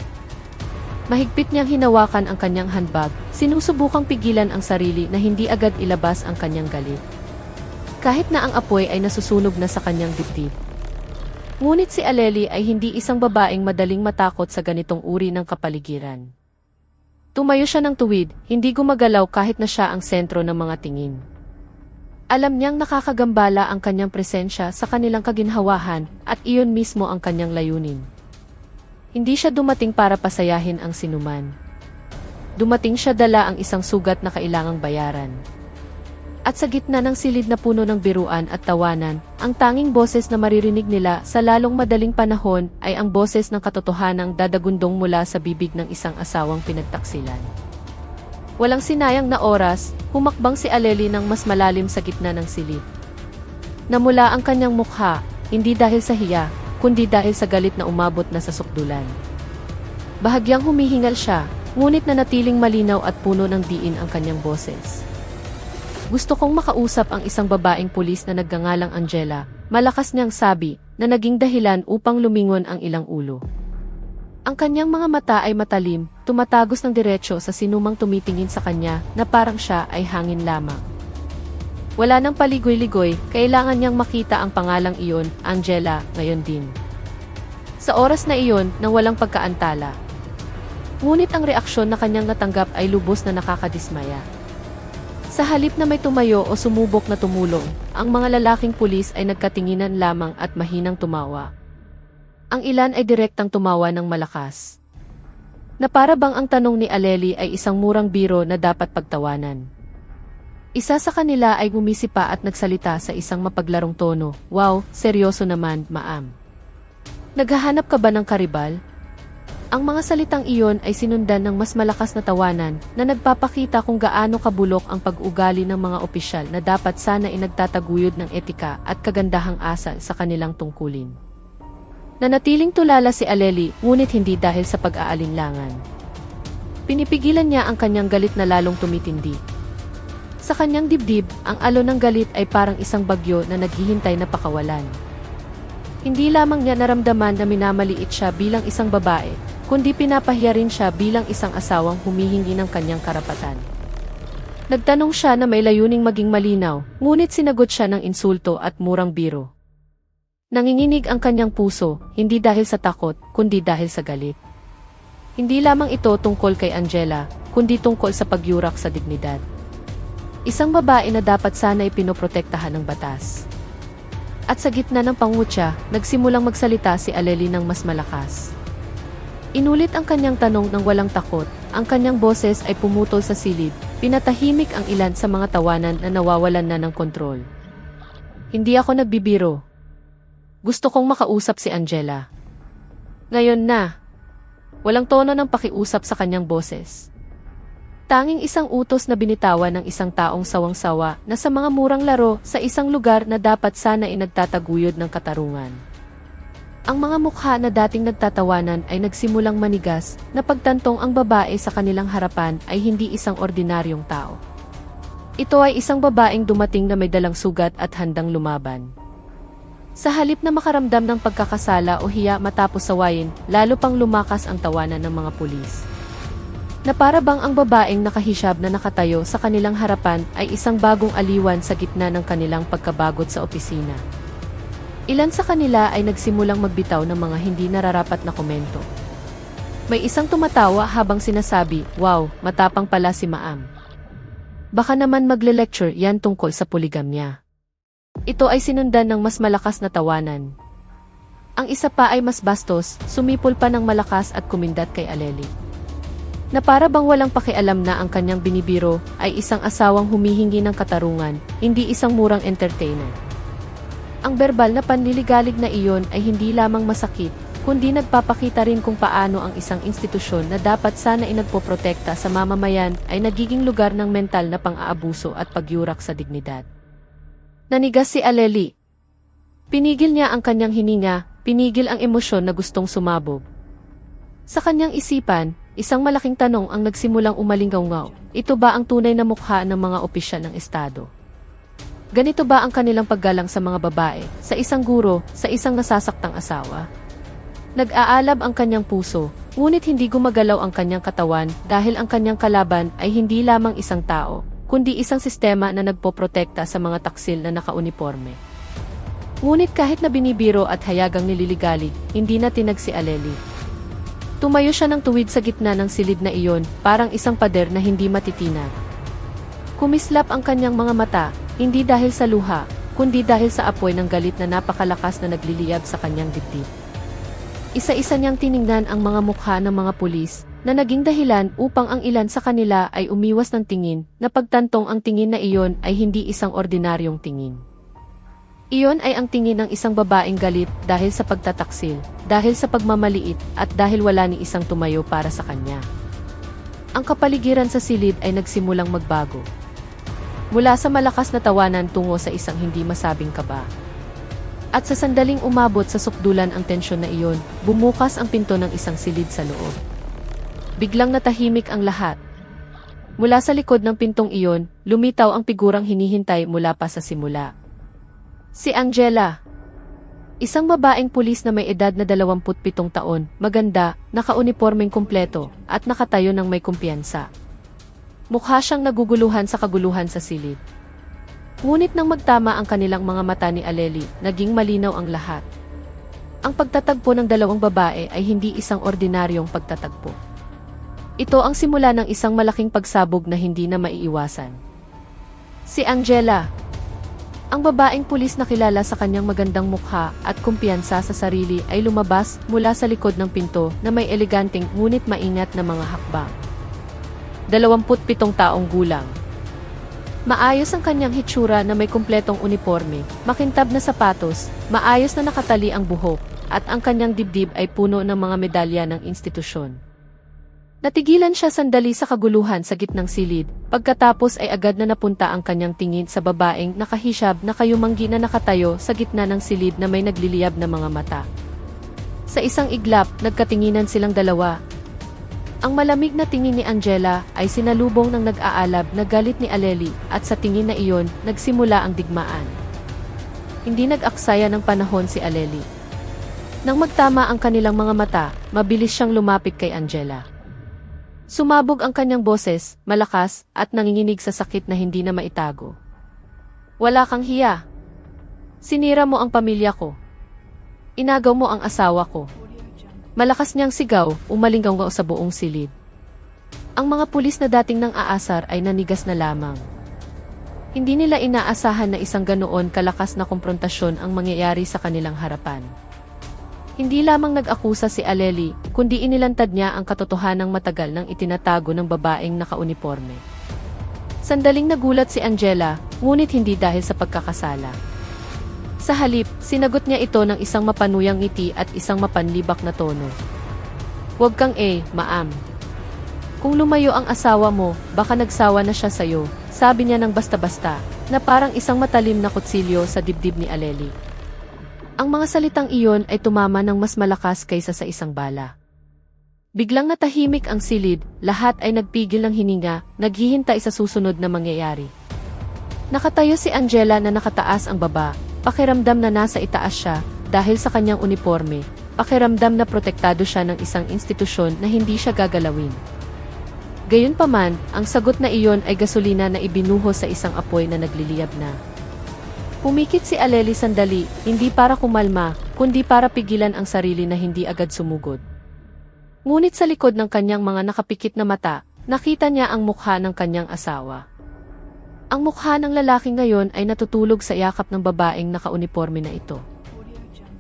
Mahigpit niyang hinawakan ang kanyang handbag, sinusubukang pigilan ang sarili na hindi agad ilabas ang kanyang galit. Kahit na ang apoy ay nasusunog na sa kanyang dibdib. Ngunit si Aleli ay hindi isang babaeng madaling matakot sa ganitong uri ng kapaligiran. Tumayo siya ng tuwid, hindi gumagalaw kahit na siya ang sentro ng mga tingin. Alam niyang nakakagambala ang kanyang presensya sa kanilang kaginhawahan at iyon mismo ang kanyang layunin. Hindi siya dumating para pasayahin ang sinuman. Dumating siya dala ang isang sugat na kailangang bayaran. At sa gitna ng silid na puno ng biruan at tawanan, ang tanging boses na maririnig nila sa lalong madaling panahon ay ang boses ng katotohanang dadagundong mula sa bibig ng isang asawang pinagtaksilan. Walang sinayang na oras, humakbang si Aleli ng mas malalim sa gitna ng silid. Namula ang kanyang mukha, hindi dahil sa hiya, kundi dahil sa galit na umabot na sa sukdulan. Bahagyang humihingal siya, ngunit nanatiling malinaw at puno ng diin ang kanyang boses. Gusto kong makausap ang isang babaeng pulis na nagngangalang Angela, malakas niyang sabi, na naging dahilan upang lumingon ang ilang ulo. Ang kanyang mga mata ay matalim, tumatagos ng diretsyo sa sinumang tumitingin sa kanya na parang siya ay hangin lamang. Wala nang paligoy-ligoy, kailangan niyang makita ang pangalang iyon, Angela, ngayon din. Sa oras na iyon, nang walang pagkaantala. Ngunit ang reaksyon na kanyang natanggap ay lubos na nakakadismaya. Sa halip na may tumayo o sumubok na tumulong, ang mga lalaking pulis ay nagkatinginan lamang at mahinang tumawa. Ang ilan ay direktang tumawa ng malakas. Na para bang ang tanong ni Aleli ay isang murang biro na dapat pagtawanan. Isa sa kanila ay bumisipa at nagsalita sa isang mapaglarong tono, "Wow, seryoso naman, ma'am. Naghahanap ka ba ng karibal?" Ang mga salitang iyon ay sinundan ng mas malakas na tawanan na nagpapakita kung gaano kabulok ang pag-ugali ng mga opisyal na dapat sana inagtataguyod ng etika at kagandahang asal sa kanilang tungkulin. Nanatiling tulala si Aleli, ngunit hindi dahil sa pag-aalinlangan. Pinipigilan niya ang kanyang galit na lalong tumitindi. Sa kanyang dibdib, ang alon ng galit ay parang isang bagyo na naghihintay na pakawalan. Hindi lamang niya naramdaman na minamaliit siya bilang isang babae, kundi pinapahiya rin siya bilang isang asawang humihingi ng kanyang karapatan. Nagtanong siya na may layuning maging malinaw, ngunit sinagot siya ng insulto at murang biro. Nanginginig ang kanyang puso, hindi dahil sa takot, kundi dahil sa galit. Hindi lamang ito tungkol kay Angela, kundi tungkol sa pagyurak sa dignidad. Isang babae na dapat sana ipinoprotektahan ng batas. At sa gitna ng pangutya, nagsimulang magsalita si Aleli ng mas malakas. Inulit ang kanyang tanong ng walang takot, ang kanyang boses ay pumutol sa silid, pinatahimik ang ilan sa mga tawanan na nawawalan na ng kontrol. Hindi ako nagbibiro. Gusto kong makausap si Angela. Ngayon na. Walang tono ng pakiusap sa kanyang boses. Tanging isang utos na binitawan ng isang taong sawang-sawa na sa mga murang laro sa isang lugar na dapat sana inagtataguyod ng katarungan. Ang mga mukha na dating nagtatawanan ay nagsimulang manigas na pagtantong ang babae sa kanilang harapan ay hindi isang ordinaryong tao. Ito ay isang babaeng dumating na may dalang sugat at handang lumaban. Sa halip na makaramdam ng pagkakasala o hiya matapos sawayin, lalo pang lumakas ang tawanan ng mga pulis. Na para bang ang babaeng nakahisyab na nakatayo sa kanilang harapan ay isang bagong aliwan sa gitna ng kanilang pagkabagot sa opisina. Ilan sa kanila ay nagsimulang magbitaw ng mga hindi nararapat na komento. May isang tumatawa habang sinasabi, "Wow, matapang pala si Maam. Baka naman magle-lecture yan tungkol sa poligamya." Ito ay sinundan ng mas malakas na tawanan. Ang isa pa ay mas bastos, sumipol pa ng malakas at kumindat kay Aleli. Na para bang walang pakialam na ang kanyang binibiro ay isang asawang humihingi ng katarungan, hindi isang murang entertainer. Ang berbal na panliligalig na iyon ay hindi lamang masakit, kundi nagpapakita rin kung paano ang isang institusyon na dapat sana inagpoprotekta sa mamamayan ay nagiging lugar ng mental na pang-aabuso at pagyurak sa dignidad. Nanigas si Aleli. Pinigil niya ang kanyang hininga, pinigil ang emosyon na gustong sumabog. Sa kanyang isipan, isang malaking tanong ang nagsimulang umalinggaw-ngaw. Ito ba ang tunay na mukha ng mga opisyal ng Estado? Ganito ba ang kanilang paggalang sa mga babae, sa isang guro, sa isang nasasaktang asawa? Nag-aalab ang kanyang puso, ngunit hindi gumagalaw ang kanyang katawan dahil ang kanyang kalaban ay hindi lamang isang tao, kundi isang sistema na nagpoprotekta sa mga taksil na nakauniporme. Ngunit kahit na binibiro at hayagang nililigalig, hindi na tinag si Aleli. Tumayo siya ng tuwid sa gitna ng silid na iyon, parang isang pader na hindi matitinag. Kumislap ang kanyang mga mata, hindi dahil sa luha, kundi dahil sa apoy ng galit na napakalakas na nagliliyab sa kanyang dibdib. Isa-isa niyang tiningnan ang mga mukha ng mga pulis, na naging dahilan upang ang ilan sa kanila ay umiwas ng tingin, na pagtantong ang tingin na iyon ay hindi isang ordinaryong tingin. Iyon ay ang tingin ng isang babaeng galit dahil sa pagtataksil, dahil sa pagmamaliit, at dahil wala ni isang tumayo para sa kanya. Ang kapaligiran sa silid ay nagsimulang magbago. Mula sa malakas na tawanan tungo sa isang hindi masabing kaba. At sa sandaling umabot sa sukdulan ang tensyon na iyon, bumukas ang pinto ng isang silid sa loob. Biglang natahimik ang lahat. Mula sa likod ng pintong iyon, lumitaw ang figurang hinihintay mula pa sa simula. Si Angela. Isang babaeng pulis na may edad na 27 taon, maganda, nakaunipormeng kumpleto, at nakatayo ng may kumpiyansa. Mukha siyang naguguluhan sa kaguluhan sa silid. Ngunit nang magtama ang kanilang mga mata ni Aleli, naging malinaw ang lahat. Ang pagtatagpo ng dalawang babae ay hindi isang ordinaryong pagtatagpo. Ito ang simula ng isang malaking pagsabog na hindi na maiiwasan. Si Angela. Ang babaeng pulis na kilala sa kanyang magandang mukha at kumpiyansa sa sarili ay lumabas mula sa likod ng pinto na may eleganteng ngunit maingat na mga hakbang. 27 taong gulang. Maayos ang kanyang hitsura na may kumpletong uniforme, makintab na sapatos, maayos na nakatali ang buhok, at ang kanyang dibdib ay puno ng mga medalya ng institusyon. Natigilan siya sandali sa kaguluhan sa gitnang silid, pagkatapos ay agad na napunta ang kanyang tingin sa babaeng nakahishab na kayumanggi na nakatayo sa gitna ng silid na may nagliliyab na mga mata. Sa isang iglap, nagkatinginan silang dalawa. Ang malamig na tingin ni Angela ay sinalubong ng nag-aalab na galit ni Aleli at sa tingin na iyon, nagsimula ang digmaan. Hindi nag-aksaya ng panahon si Aleli. Nang magtama ang kanilang mga mata, mabilis siyang lumapit kay Angela. Sumabog ang kanyang boses, malakas, at nanginginig sa sakit na hindi na maitago. Wala kang hiya. Sinira mo ang pamilya ko. Inagaw mo ang asawa ko. Malakas niyang sigaw, umalinggaw sa buong silid. Ang mga pulis na dating nang aasar ay nanigas na lamang. Hindi nila inaasahan na isang ganoon kalakas na komprontasyon ang mangyayari sa kanilang harapan. Hindi lamang nag-akusa si Aleli, kundi inilantad niya ang katotohanang matagal nang itinatago ng babaeng nakauniporme. Sandaling nagulat si Angela, ngunit hindi dahil sa pagkakasala. Sa halip, sinagot niya ito ng isang mapanuyang ngiti at isang mapanlibak na tono. Huwag kang ma'am. Kung lumayo ang asawa mo, baka nagsawa na siya sa'yo, sabi niya ng basta-basta, na parang isang matalim na kutsilyo sa dibdib ni Aleli. Ang mga salitang iyon ay tumama ng mas malakas kaysa sa isang bala. Biglang natahimik ang silid, lahat ay nagpigil ng hininga, naghihintay sa susunod na mangyayari. Nakatayo si Angela na nakataas ang baba, pakiramdam na nasa itaas siya, dahil sa kanyang uniforme, pakiramdam na protektado siya ng isang institusyon na hindi siya gagalawin. Gayunpaman, ang sagot na iyon ay gasolina na ibinuhos sa isang apoy na nagliliyab na. Pumikit si Aleli sandali, hindi para kumalma, kundi para pigilan ang sarili na hindi agad sumugod. Ngunit sa likod ng kanyang mga nakapikit na mata, nakita niya ang mukha ng kanyang asawa. Ang mukha ng lalaki ngayon ay natutulog sa yakap ng babaeng nakauniporme na ito.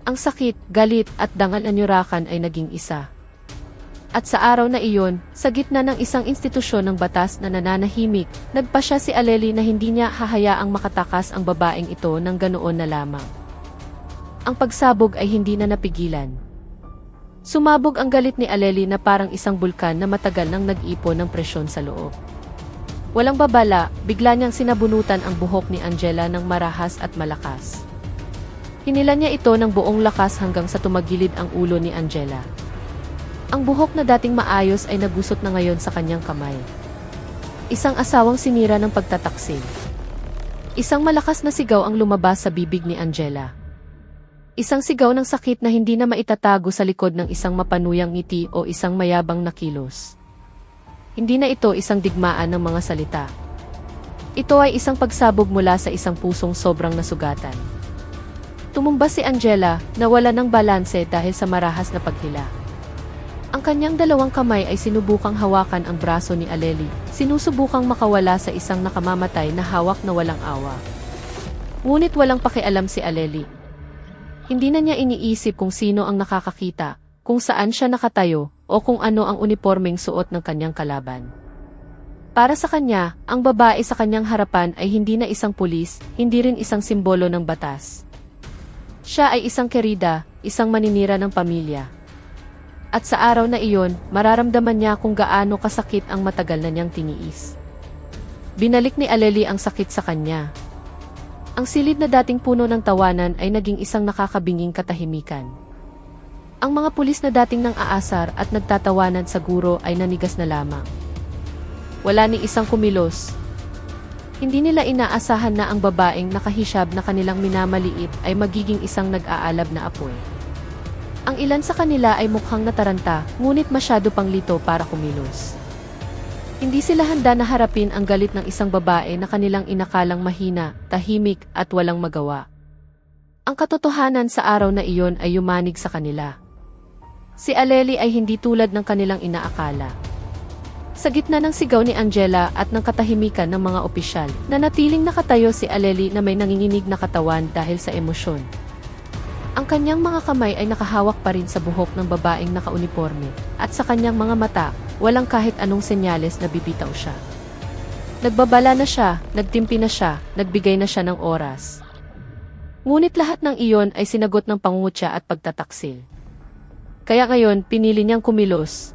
Ang sakit, galit at dangal na nyurakan ay naging isa. At sa araw na iyon, sa gitna ng isang institusyon ng batas na nananahimik, nagpasya si Aleli na hindi niya hahayaang makatakas ang babaeng ito ng ganoon na lamang. Ang pagsabog ay hindi na napigilan. Sumabog ang galit ni Aleli na parang isang bulkan na matagal nang nag-ipon ng presyon sa loob. Walang babala, bigla niyang sinabunutan ang buhok ni Angela ng marahas at malakas. Hinilan niya ito ng buong lakas hanggang sa tumagilid ang ulo ni Angela. Ang buhok na dating maayos ay nagusot na ngayon sa kanyang kamay. Isang asawang sinira ng pagtataksil. Isang malakas na sigaw ang lumabas sa bibig ni Angela. Isang sigaw ng sakit na hindi na maitatago sa likod ng isang mapanuyang ngiti o isang mayabang na kilos. Hindi na ito isang digmaan ng mga salita. Ito ay isang pagsabog mula sa isang pusong sobrang nasugatan. Tumumba si Angela, nawala ng balanse dahil sa marahas na paghila. Ang kanyang dalawang kamay ay sinubukang hawakan ang braso ni Aleli, sinusubukang makawala sa isang nakamamatay na hawak na walang awa. Ngunit walang pakialam si Aleli. Hindi na niya iniisip kung sino ang nakakakita, kung saan siya nakatayo, o kung ano ang unipormeng suot ng kanyang kalaban. Para sa kanya, ang babae sa kanyang harapan ay hindi na isang pulis, hindi rin isang simbolo ng batas. Siya ay isang kerida, isang maninira ng pamilya. At sa araw na iyon, mararamdaman niya kung gaano kasakit ang matagal na niyang tiniis. Binalik ni Aleli ang sakit sa kanya. Ang silid na dating puno ng tawanan ay naging isang nakakabinging katahimikan. Ang mga pulis na dating nang aasar at nagtatawanan sa guro ay nanigas na lamang. Wala ni isang kumilos. Hindi nila inaasahan na ang babaeng nakahishab na kanilang minamaliit ay magiging isang nag-aalab na apoy. Ang ilan sa kanila ay mukhang nataranta, ngunit masyado pang lito para kumilos. Hindi sila handa na harapin ang galit ng isang babae na kanilang inakalang mahina, tahimik, at walang magawa. Ang katotohanan sa araw na iyon ay yumanig sa kanila. Si Aleli ay hindi tulad ng kanilang inaakala. Sa gitna ng sigaw ni Angela at ng katahimikan ng mga opisyal, nanatiling nakatayo si Aleli na may nanginginig na katawan dahil sa emosyon. Ang kanyang mga kamay ay nakahawak pa rin sa buhok ng babaeng nakauniporme, at sa kanyang mga mata, walang kahit anong senyales na bibitaw siya. Nagbabala na siya, nagtimpi na siya, nagbigay na siya ng oras. Ngunit lahat ng iyon ay sinagot ng pangungutya at pagtataksil. Kaya ngayon, pinili niyang kumilos.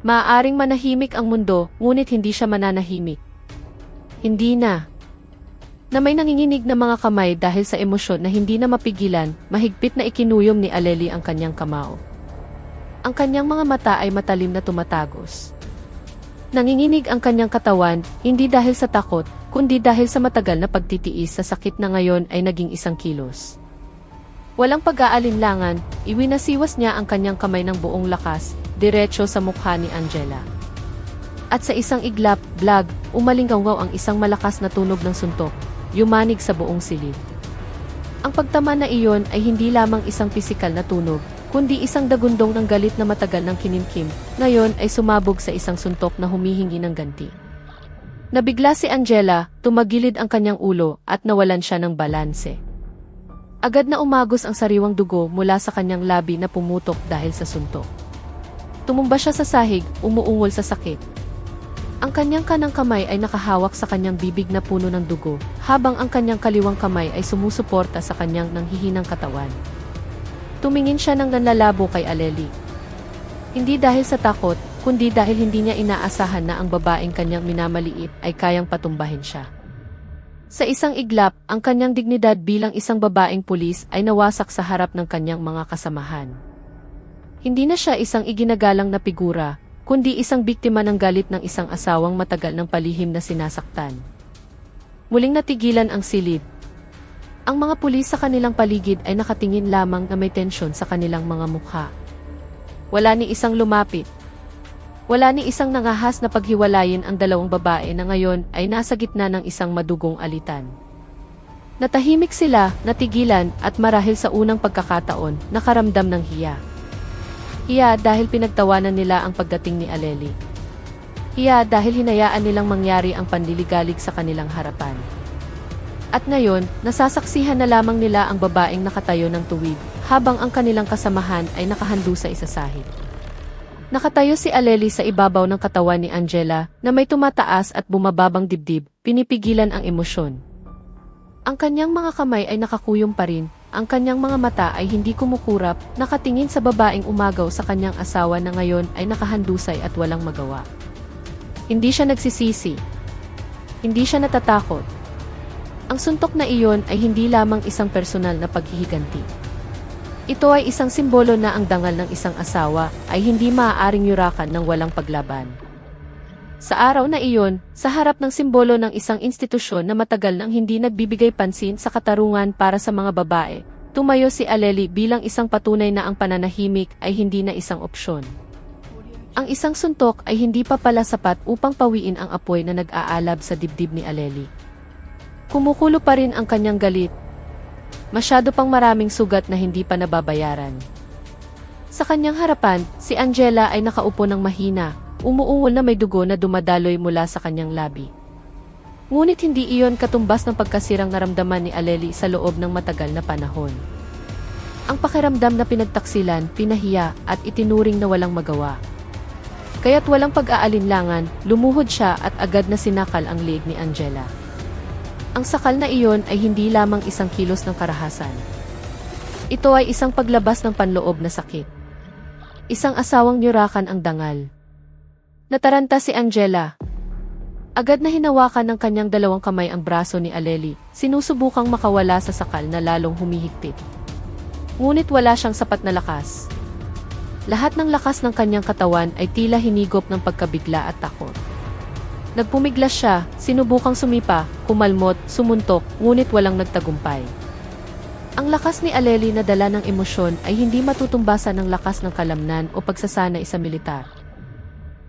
Maaaring manahimik ang mundo, ngunit hindi siya mananahimik. Hindi na. Na may nanginginig na mga kamay dahil sa emosyon na hindi na mapigilan, mahigpit na ikinuyom ni Aleli ang kanyang kamao. Ang kanyang mga mata ay matalim na tumatagos. Nanginginig ang kanyang katawan, hindi dahil sa takot, kundi dahil sa matagal na pagtitiis sa sakit na ngayon ay naging isang kilos. Walang pag-aalinlangan, iwinasiwas niya ang kanyang kamay ng buong lakas, diretso sa mukha ni Angela. At sa isang iglap, blag, umalinggaw ang isang malakas na tunog ng suntok, yumanig sa buong silid. Ang pagtama na iyon ay hindi lamang isang pisikal na tunog, kundi isang dagundong ng galit na matagal ng kinimkim, ngayon ay sumabog sa isang suntok na humihingi ng ganti. Nabigla si Angela, tumagilid ang kanyang ulo at nawalan siya ng balanse. Agad na umagos ang sariwang dugo mula sa kanyang labi na pumutok dahil sa suntok. Tumumba siya sa sahig, umuungol sa sakit. Ang kanyang kanang kamay ay nakahawak sa kanyang bibig na puno ng dugo, habang ang kanyang kaliwang kamay ay sumusuporta sa kanyang nanghihinang katawan. Tumingin siya ng nanlalabo kay Aleli. Hindi dahil sa takot, kundi dahil hindi niya inaasahan na ang babaeng kanyang minamaliit ay kayang patumbahin siya. Sa isang iglap, ang kanyang dignidad bilang isang babaeng pulis ay nawasak sa harap ng kanyang mga kasamahan. Hindi na siya isang iginagalang na figura, kundi isang biktima ng galit ng isang asawang matagal ng palihim na sinasaktan. Muling natigilan ang silid. Ang mga pulis sa kanilang paligid ay nakatingin lamang na may tensyon sa kanilang mga mukha. Wala ni isang lumapit. Wala ni isang nangahas na paghiwalayin ang dalawang babae na ngayon ay nasa gitna ng isang madugong alitan. Natahimik sila, natigilan, at marahil sa unang pagkakataon, nakaramdam ng hiya. Hiya dahil pinagtawanan nila ang pagdating ni Aleli. Hiya dahil hinayaan nilang mangyari ang panliligalig sa kanilang harapan. At ngayon, nasasaksihan na lamang nila ang babaeng nakatayo ng tuwid, habang ang kanilang kasamahan ay nakahandu sa isasahid. Nakatayo si Aleli sa ibabaw ng katawan ni Angela na may tumataas at bumababang dibdib, pinipigilan ang emosyon. Ang kanyang mga kamay ay nakakuyom pa rin, ang kanyang mga mata ay hindi kumukurap, nakatingin sa babaeng umagaw sa kanyang asawa na ngayon ay nakahandusay at walang magawa. Hindi siya nagsisisi. Hindi siya natatakot. Ang suntok na iyon ay hindi lamang isang personal na paghihiganti. Ito ay isang simbolo na ang dangal ng isang asawa ay hindi maaaring yurakan ng walang paglaban. Sa araw na iyon, sa harap ng simbolo ng isang institusyon na matagal nang hindi nagbibigay pansin sa katarungan para sa mga babae, tumayo si Aleli bilang isang patunay na ang pananahimik ay hindi na isang opsyon. Ang isang suntok ay hindi pa pala sapat upang pawiin ang apoy na nag-aalab sa dibdib ni Aleli. Kumukulo pa rin ang kanyang galit. Masyado pang maraming sugat na hindi pa nababayaran. Sa kanyang harapan, si Angela ay nakaupo ng mahina, umuungol na may dugo na dumadaloy mula sa kanyang labi. Ngunit hindi iyon katumbas ng pagkasirang naramdaman ni Aleli sa loob ng matagal na panahon. Ang pakiramdam na pinagtaksilan, pinahiya, at itinuring na walang magawa. Kaya't walang pag-aalinlangan, lumuhod siya at agad na sinakal ang liig ni Angela. Ang sakal na iyon ay hindi lamang isang kilos ng karahasan. Ito ay isang paglabas ng panloob na sakit. Isang asawang nyurakan ang dangal. Nataranta si Angela. Agad na hinawakan ng kanyang dalawang kamay ang braso ni Aleli, sinusubukang makawala sa sakal na lalong humihigpit. Ngunit wala siyang sapat na lakas. Lahat ng lakas ng kanyang katawan ay tila hinigop ng pagkabigla at takot. Nagpumiglas siya, sinubukang sumipa, kumalmot, sumuntok, ngunit walang nagtagumpay. Ang lakas ni Aleli na dala ng emosyon ay hindi matutumbasan ng lakas ng kalamnan o pagsasanay sa militar.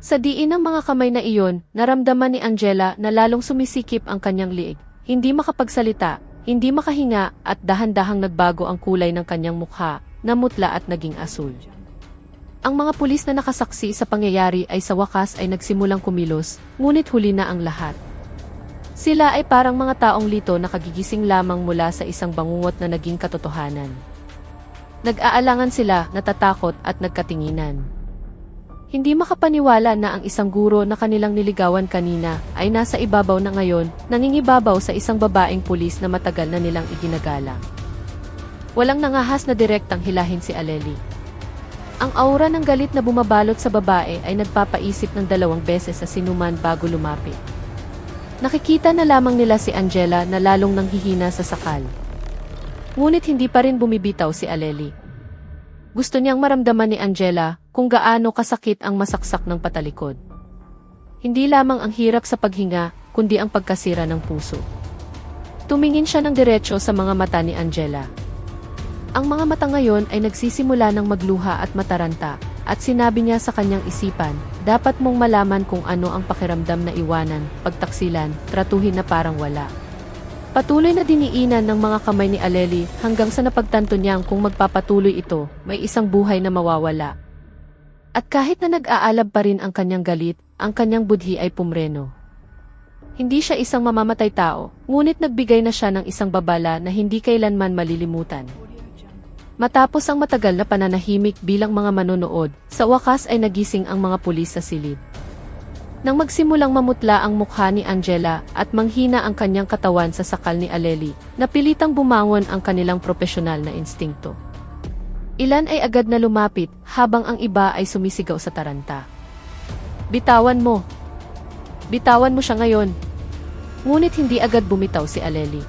Sa diin ng mga kamay na iyon, naramdaman ni Angela na lalong sumisikip ang kanyang liig. Hindi makapagsalita, hindi makahinga at dahan-dahang nagbago ang kulay ng kanyang mukha, namutla at naging asul. Ang mga pulis na nakasaksi sa pangyayari ay sa wakas ay nagsimulang kumilos, ngunit huli na ang lahat. Sila ay parang mga taong lito na kagigising lamang mula sa isang bangungot na naging katotohanan. Nag-aalangan sila, natatakot at nagkatinginan. Hindi makapaniwala na ang isang guro na kanilang niligawan kanina ay nasa ibabaw na ngayon, nangingibabaw sa isang babaeng pulis na matagal na nilang iginagalang. Walang nangahas na direktang hilahin si Aleli. Ang aura ng galit na bumabalot sa babae ay nagpapaisip ng 2 beses sa sinuman bago lumapit. Nakikita na lamang nila si Angela na lalong nanghihina sa sakal. Ngunit hindi pa rin bumibitaw si Aleli. Gusto niyang maramdaman ni Angela kung gaano kasakit ang masaksak ng patalikod. Hindi lamang ang hirap sa paghinga, kundi ang pagkasira ng puso. Tumingin siya ng diretso sa mga mata ni Angela. Ang mga mata ngayon ay nagsisimula ng magluha at mataranta, at sinabi niya sa kanyang isipan, dapat mong malaman kung ano ang pakiramdam na iwanan, pagtaksilan, tratuhin na parang wala. Patuloy na diniinan ng mga kamay ni Aleli hanggang sa napagtanto niyang kung magpapatuloy ito, may isang buhay na mawawala. At kahit na nag-aalab pa rin ang kanyang galit, ang kanyang budhi ay pumreno. Hindi siya isang mamamatay tao, ngunit nagbigay na siya ng isang babala na hindi kailanman malilimutan. Matapos ang matagal na pananahimik bilang mga manonood, sa wakas ay nagising ang mga pulis sa silid. Nang magsimulang mamutla ang mukha ni Angela at manghina ang kanyang katawan sa sakal ni Aleli, napilitang bumangon ang kanilang propesyonal na instingto. Ilan ay agad na lumapit, habang ang iba ay sumisigaw sa taranta. Bitawan mo! Bitawan mo siya ngayon! Ngunit hindi agad bumitaw si Aleli.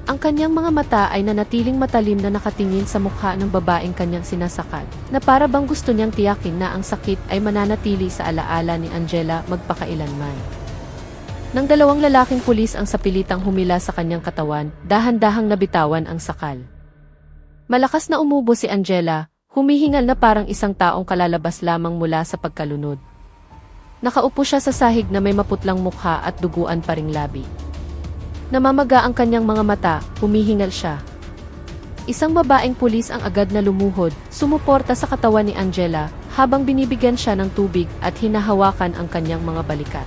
Ang kanyang mga mata ay nanatiling matalim na nakatingin sa mukha ng babaeng kanyang sinasakal, na para bang gusto niyang tiyakin na ang sakit ay mananatili sa alaala ni Angela magpakailanman. Nang 2 lalaking pulis ang sapilitang humila sa kanyang katawan, dahan-dahang nabitawan ang sakal. Malakas na umubo si Angela, humihingal na parang isang taong kalalabas lamang mula sa pagkalunod. Nakaupo siya sa sahig na may maputlang mukha at duguan pa ring labi. Namamaga ang kanyang mga mata, humihingal siya. Isang babaeng pulis ang agad na lumuhod, sumuporta sa katawan ni Angela, habang binibigyan siya ng tubig at hinahawakan ang kanyang mga balikat.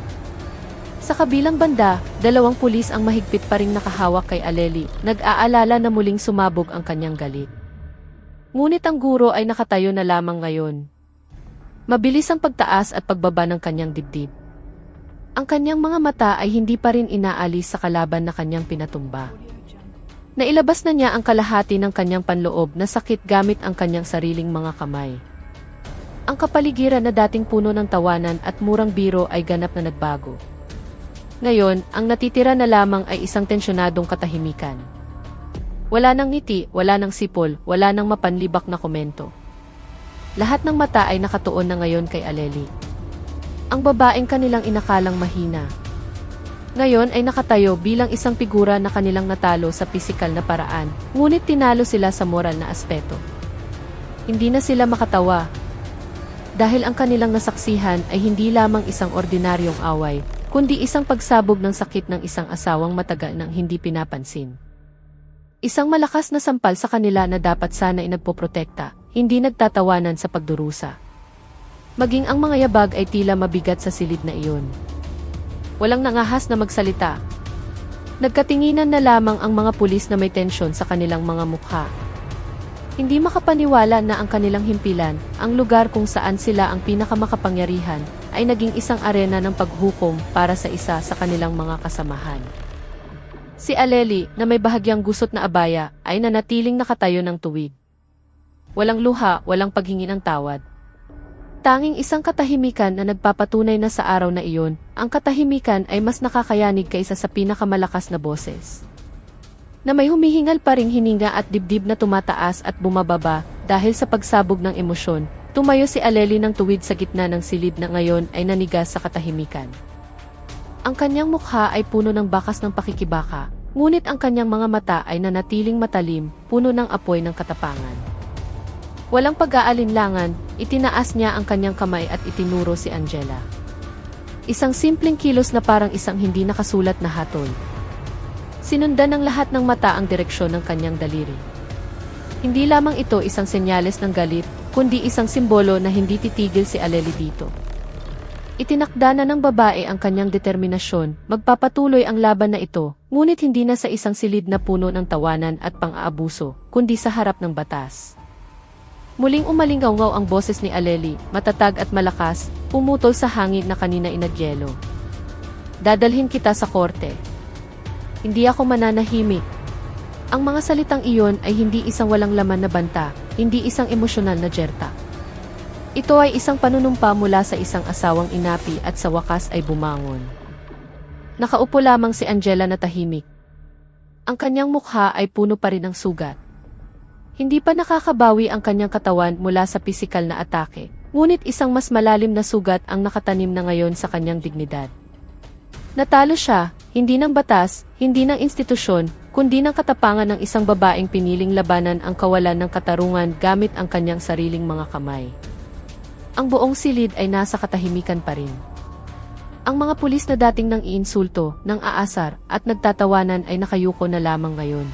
Sa kabilang banda, 2 pulis ang mahigpit pa ring nakahawak kay Aleli, nag-aalala na muling sumabog ang kanyang galit. Ngunit ang guro ay nakatayo na lamang ngayon. Mabilis ang pagtaas at pagbaba ng kanyang dibdib. Ang kanyang mga mata ay hindi pa rin inaalis sa kalaban na kanyang pinatumba. Nailabas na niya ang kalahati ng kanyang panloob na sakit gamit ang kanyang sariling mga kamay. Ang kapaligiran na dating puno ng tawanan at murang biro ay ganap na nagbago. Ngayon, ang natitira na lamang ay isang tensyonadong katahimikan. Wala nang ngiti, wala nang sipol, wala nang mapanlibak na komento. Lahat ng mata ay nakatuon na ngayon kay Aleli. Ang babaeng kanilang inakalang mahina. Ngayon ay nakatayo bilang isang figura na kanilang natalo sa pisikal na paraan, ngunit tinalo sila sa moral na aspeto. Hindi na sila makatawa. Dahil ang kanilang nasaksihan ay hindi lamang isang ordinaryong away, kundi isang pagsabog ng sakit ng isang asawang matagal nang hindi pinapansin. Isang malakas na sampal sa kanila na dapat sana ay nagpoprotekta, hindi nagtatawanan sa pagdurusa. Maging ang mga yabag ay tila mabigat sa silid na iyon. Walang nangahas na magsalita. Nagkatinginan na lamang ang mga pulis na may tensyon sa kanilang mga mukha. Hindi makapaniwala na ang kanilang himpilan, ang lugar kung saan sila ang pinakamakapangyarihan, ay naging isang arena ng paghukom para sa isa sa kanilang mga kasamahan. Si Aleli, na may bahagyang gusot na abaya, ay nanatiling nakatayo ng tuwid. Walang luha, walang paghingi ng tawad. Tanging isang katahimikan na nagpapatunay na sa araw na iyon, ang katahimikan ay mas nakakayanig kaysa sa pinakamalakas na boses. Na may humihingal pa ring hininga at dibdib na tumataas at bumababa dahil sa pagsabog ng emosyon, tumayo si Aleli ng tuwid sa gitna ng silid na ngayon ay nanigas sa katahimikan. Ang kanyang mukha ay puno ng bakas ng pakikibaka, ngunit ang kanyang mga mata ay nanatiling matalim, puno ng apoy ng katapangan. Walang pag-aalinlangan, itinaas niya ang kanyang kamay at itinuro si Angela. Isang simpleng kilos na parang isang hindi nakasulat na hatol. Sinundan ng lahat ng mata ang direksyon ng kanyang daliri. Hindi lamang ito isang senyales ng galit, kundi isang simbolo na hindi titigil si Aleli dito. Itinakda na ng babae ang kanyang determinasyon, magpapatuloy ang laban na ito, ngunit hindi na sa isang silid na puno ng tawanan at pang-aabuso, kundi sa harap ng batas. Muling umalingaw-ngaw ang boses ni Aleli, matatag at malakas, pumutol sa hangin na kanina inagyelo. Dadalhin kita sa korte. Hindi ako mananahimik. Ang mga salitang iyon ay hindi isang walang laman na banta, hindi isang emosyonal na jerta. Ito ay isang panunumpa mula sa isang asawang inapi at sa wakas ay bumangon. Nakaupo lamang si Angela na tahimik. Ang kanyang mukha ay puno pa rin ng sugat. Hindi pa nakakabawi ang kanyang katawan mula sa pisikal na atake, ngunit isang mas malalim na sugat ang nakatanim na ngayon sa kanyang dignidad. Natalo siya, hindi ng batas, hindi ng institusyon, kundi ng katapangan ng isang babaeng piniling labanan ang kawalan ng katarungan gamit ang kanyang sariling mga kamay. Ang buong silid ay nasa katahimikan pa rin. Ang mga pulis na dating nang iinsulto, nang aasar, at nagtatawanan ay nakayuko na lamang ngayon.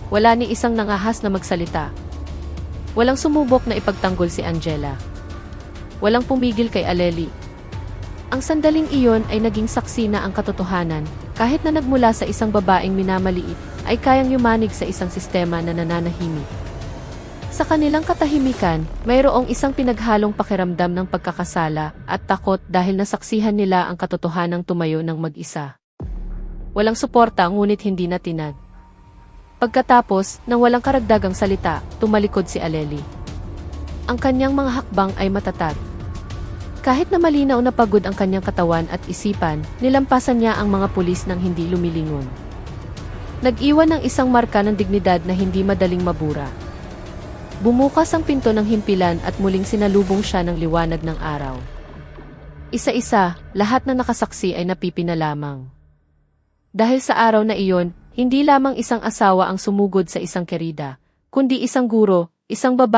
Wala ni isang nangahas na magsalita. Walang sumubok na ipagtanggol si Angela. Walang pumigil kay Aleli. Ang sandaling iyon ay naging saksi na ang katotohanan, kahit na nagmula sa isang babaeng minamaliit, ay kayang yumanig sa isang sistema na nananahimik. Sa kanilang katahimikan, mayroong isang pinaghalong pakiramdam ng pagkakasala at takot dahil nasaksihan nila ang katotohanang tumayo ng mag-isa. Walang suporta ngunit hindi natinag. Pagkatapos, nang walang karagdagang salita, tumalikod si Aleli. Ang kanyang mga hakbang ay matatag. Kahit na malinaw na pagod ang kanyang katawan at isipan, nilampasan niya ang mga pulis nang hindi lumilingon. Nag-iwan ng isang marka ng dignidad na hindi madaling mabura. Bumukas ang pinto ng himpilan at muling sinalubong siya ng liwanag ng araw. Isa-isa, lahat na nakasaksi ay napipina lamang. Dahil sa araw na iyon, hindi lamang isang asawa ang sumugod sa isang kerida, kundi isang guro, isang babae